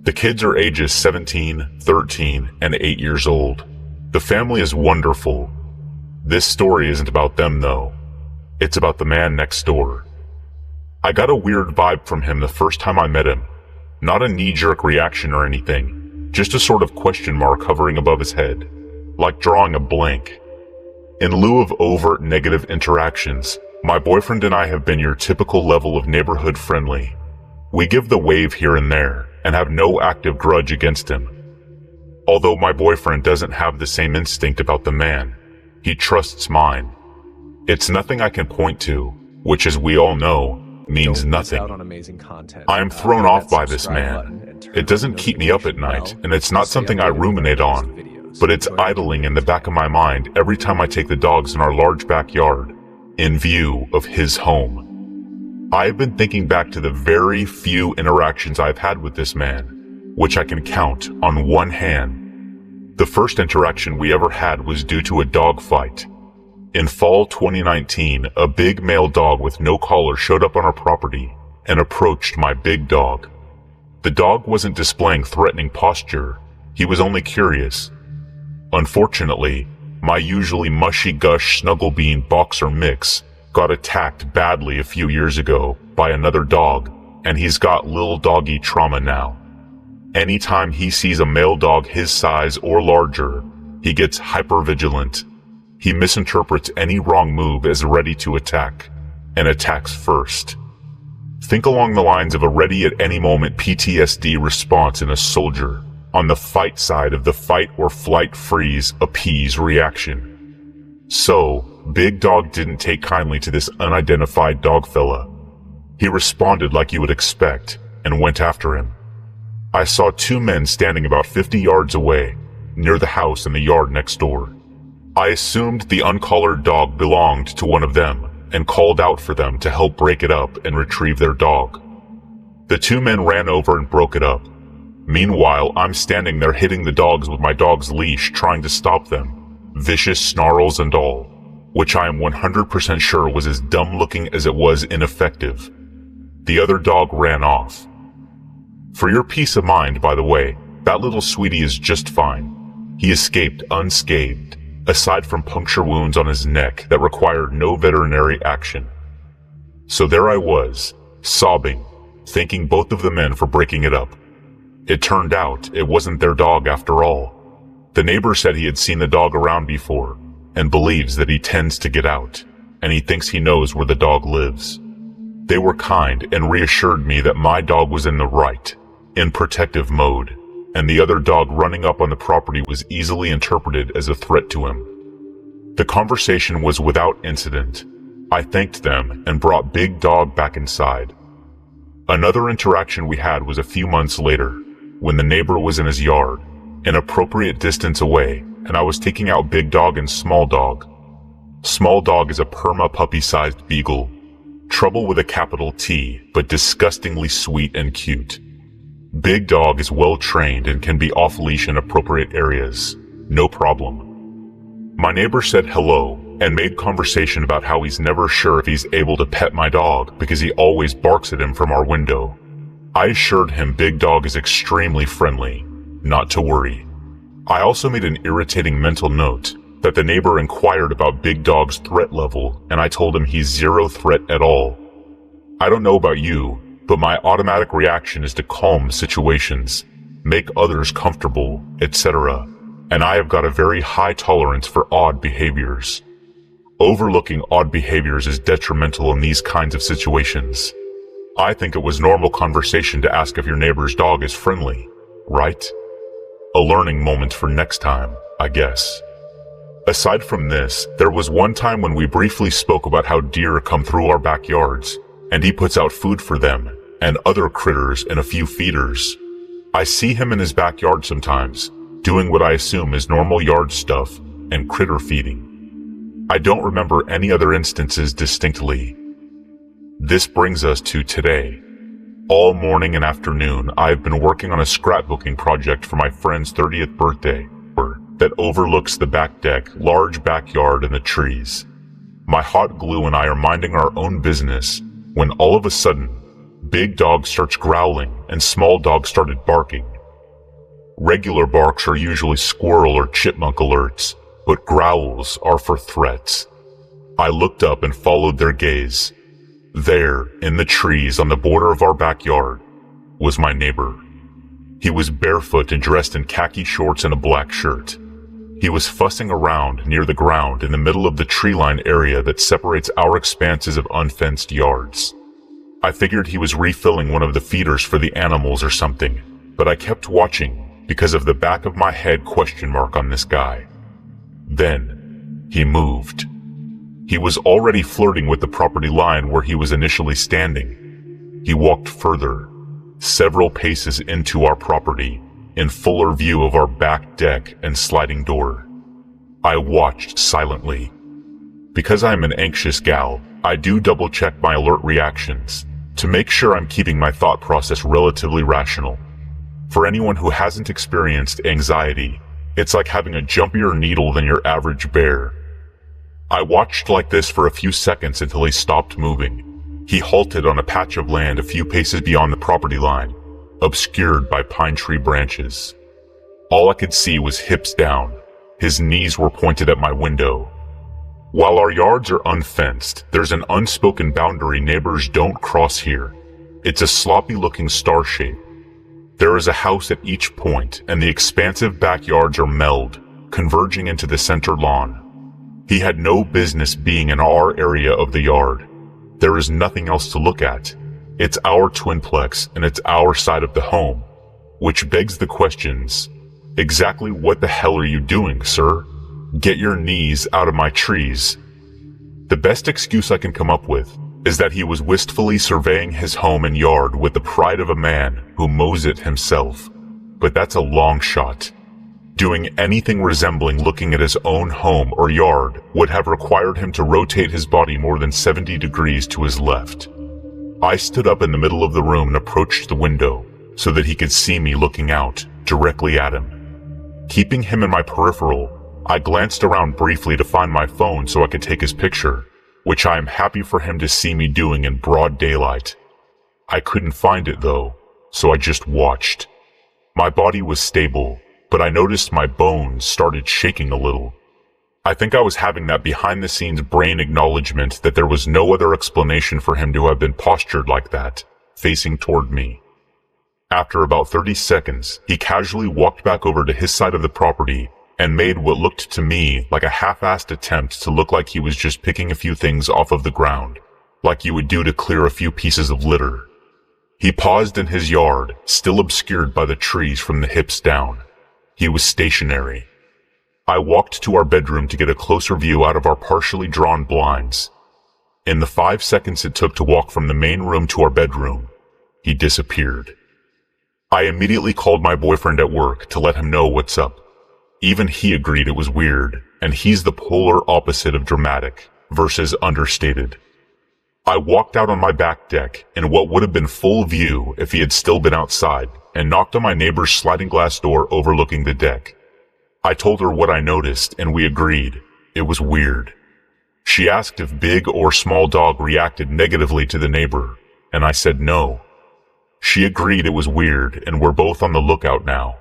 The kids are ages 17, 13, and 8 years old. The family is wonderful. This story isn't about them though. It's about the man next door. I got a weird vibe from him the first time I met him. Not a knee-jerk reaction or anything, just a sort of question mark hovering above his head, like drawing a blank. In lieu of overt negative interactions, my boyfriend and I have been your typical level of neighborhood friendly. We give the wave here and there, and have no active grudge against him. Although my boyfriend doesn't have the same instinct about the man, he trusts mine. It's nothing I can point to, which as we all know, means nothing. I am thrown off by this man. It doesn't keep me up at night, and it's not something I ruminate on, but it's idling in the back of my mind every time I take the dogs in our large backyard, in view of his home. I've been thinking back to the very few interactions I've had with this man, which I can count on one hand. The first interaction we ever had was due to a dog fight. In fall 2019, a big male dog with no collar showed up on our property and approached my big dog. The dog wasn't displaying threatening posture, he was only curious. Unfortunately, my usually mushy-gush Snugglebean boxer mix got attacked badly a few years ago by another dog, and he's got little doggy trauma now. Anytime he sees a male dog his size or larger, he gets hypervigilant. He misinterprets any wrong move as ready to attack, and attacks first. Think along the lines of a ready at any moment PTSD response in a soldier, on the fight side of the fight or flight freeze appease reaction. So, Big Dog didn't take kindly to this unidentified dog fella. He responded like you would expect, and went after him. I saw 2 men standing about 50 yards away, near the house in the yard next door. I assumed the uncollared dog belonged to one of them, and called out for them to help break it up and retrieve their dog. The 2 men ran over and broke it up. Meanwhile, I'm standing there hitting the dogs with my dog's leash, trying to stop them, vicious snarls and all, which I am 100% sure was as dumb looking as it was ineffective. The other dog ran off. For your peace of mind, by the way, that little sweetie is just fine. He escaped unscathed, aside from puncture wounds on his neck that required no veterinary action. So there I was, sobbing, thanking both of the men for breaking it up. It turned out it wasn't their dog after all. The neighbor said he had seen the dog around before and believes that he tends to get out, and he thinks he knows where the dog lives. They were kind and reassured me that my dog was in the right, in protective mode, and the other dog running up on the property was easily interpreted as a threat to him. The conversation was without incident. I thanked them and brought Big Dog back inside. Another interaction we had was a few months later, when the neighbor was in his yard, an appropriate distance away, and I was taking out Big Dog and Small Dog. Small Dog is a perma puppy-sized beagle. Trouble with a capital T, but disgustingly sweet and cute. Big Dog is well trained and can be off-leash in appropriate areas. No problem. My neighbor said hello and made conversation about how he's never sure if he's able to pet my dog because he always barks at him from our window. I assured him Big Dog is extremely friendly, not to worry. I also made an irritating mental note that the neighbor inquired about Big Dog's threat level, and I told him he's zero threat at all. I don't know about you, but my automatic reaction is to calm situations, make others comfortable, etc., and I have got a very high tolerance for odd behaviors. Overlooking odd behaviors is detrimental in these kinds of situations. I think it was normal conversation to ask if your neighbor's dog is friendly, right? A learning moment for next time, I guess. Aside from this, there was one time when we briefly spoke about how deer come through our backyards, and he puts out food for them, and other critters in a few feeders. I see him in his backyard sometimes, doing what I assume is normal yard stuff and critter feeding. I don't remember any other instances distinctly. This brings us to today. All morning and afternoon, I've been working on a scrapbooking project for my friend's 30th birthday that overlooks the back deck, large backyard, and the trees. My hot glue and I are minding our own business when all of a sudden, Big Dog starts growling and Small Dog started barking. Regular barks are usually squirrel or chipmunk alerts, but growls are for threats. I looked up and followed their gaze. There, in the trees on the border of our backyard, was my neighbor. He was barefoot and dressed in khaki shorts and a black shirt. He was fussing around near the ground in the middle of the tree-line area that separates our expanses of unfenced yards. I figured he was refilling one of the feeders for the animals or something, but I kept watching because of the back of my head question mark on this guy. Then, he moved. He was already flirting with the property line where he was initially standing. He walked further, several paces into our property, in fuller view of our back deck and sliding door. I watched silently. Because I'm an anxious gal, I do double-check my alert reactions to make sure I'm keeping my thought process relatively rational. For anyone who hasn't experienced anxiety, it's like having a jumpier needle than your average bear. I watched like this for a few seconds until he stopped moving. He halted on a patch of land a few paces beyond the property line, obscured by pine tree branches. All I could see was hips down. His knees were pointed at my window. While our yards are unfenced, there's an unspoken boundary neighbors don't cross here. It's a sloppy-looking star shape. There is a house at each point, and the expansive backyards are melded, converging into the center lawn. He had no business being in our area of the yard. There is nothing else to look at. It's our twinplex, and it's our side of the home, which begs the questions. Exactly what the hell are you doing, sir? Get your knees out of my trees. The best excuse I can come up with is that he was wistfully surveying his home and yard with the pride of a man who mows it himself. But that's a long shot. Doing anything resembling looking at his own home or yard would have required him to rotate his body more than 70 degrees to his left. I stood up in the middle of the room and approached the window so that he could see me looking out directly at him. Keeping him in my peripheral, I glanced around briefly to find my phone so I could take his picture, which I am happy for him to see me doing in broad daylight. I couldn't find it though, so I just watched. My body was stable, but I noticed my bones started shaking a little. I think I was having that behind-the-scenes brain acknowledgement that there was no other explanation for him to have been postured like that, facing toward me. After about 30 seconds, he casually walked back over to his side of the property and made what looked to me like a half-assed attempt to look like he was just picking a few things off of the ground, like you would do to clear a few pieces of litter. He paused in his yard, still obscured by the trees from the hips down. He was stationary. I walked to our bedroom to get a closer view out of our partially drawn blinds. In the 5 seconds it took to walk from the main room to our bedroom, he disappeared. I immediately called my boyfriend at work to let him know what's up. Even he agreed it was weird, and he's the polar opposite of dramatic versus understated. I walked out on my back deck in what would have been full view if he had still been outside, and knocked on my neighbor's sliding glass door overlooking the deck. I told her what I noticed, and we agreed. It was weird. She asked if Big or Small Dog reacted negatively to the neighbor, and I said no. She agreed it was weird, and we're both on the lookout now.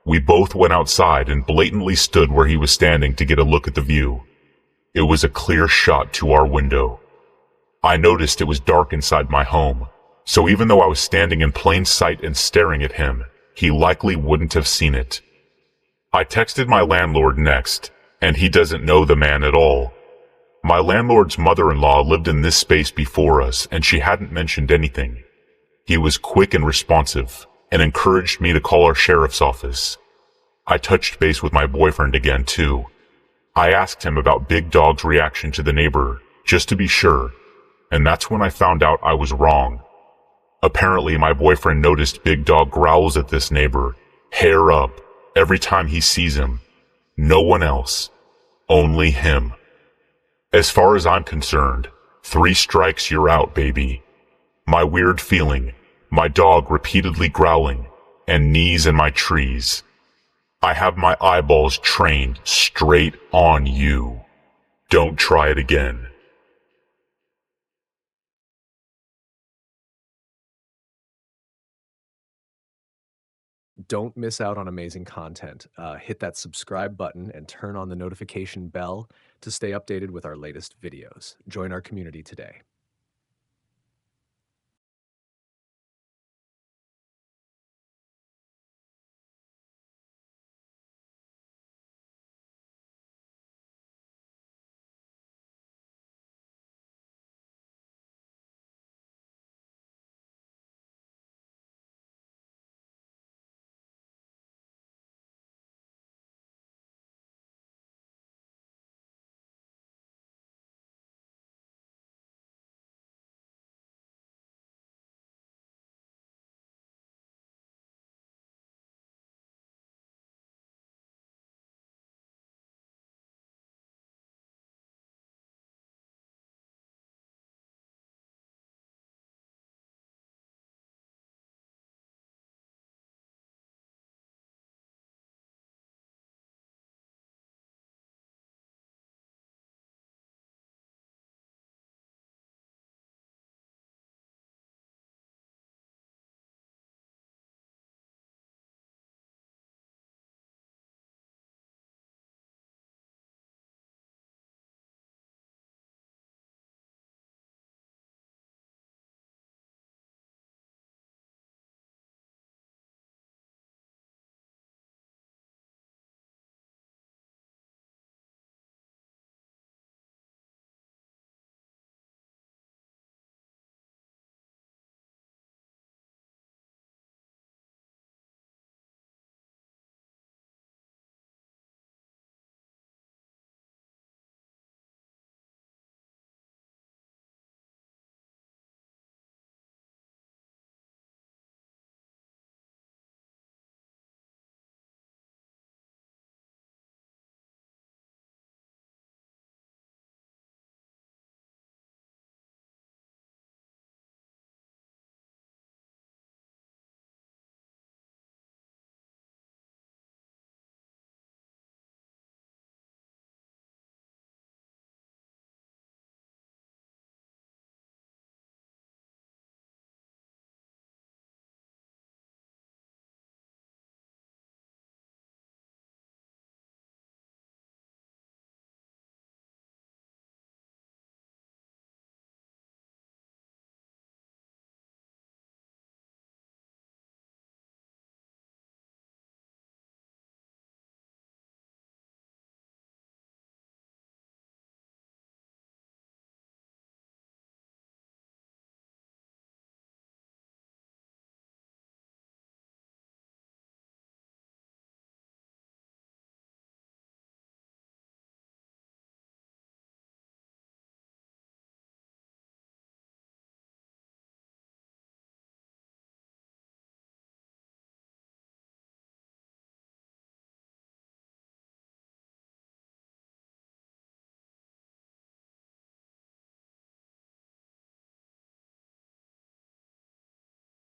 We both went outside and blatantly stood where he was standing to get a look at the view. It was a clear shot to our window. I noticed it was dark inside my home, so even though I was standing in plain sight and staring at him, he likely wouldn't have seen it. I texted my landlord next, and he doesn't know the man at all. My landlord's mother-in-law lived in this space before us, and she hadn't mentioned anything. He was quick and responsive, and encouraged me to call our sheriff's office. I touched base with my boyfriend again, too. I asked him about Big Dog's reaction to the neighbor, just to be sure, and that's when I found out I was wrong. Apparently, my boyfriend noticed Big Dog growls at this neighbor, hair up, every time he sees him. No one else. Only him. As far as I'm concerned, 3 strikes you're out, baby. My weird feeling, my dog repeatedly growling, and knees in my trees. I have my eyeballs trained straight on you. Don't try it again. Don't miss out on amazing content. Hit that subscribe button and turn on the notification bell to stay updated with our latest videos. Join our community today.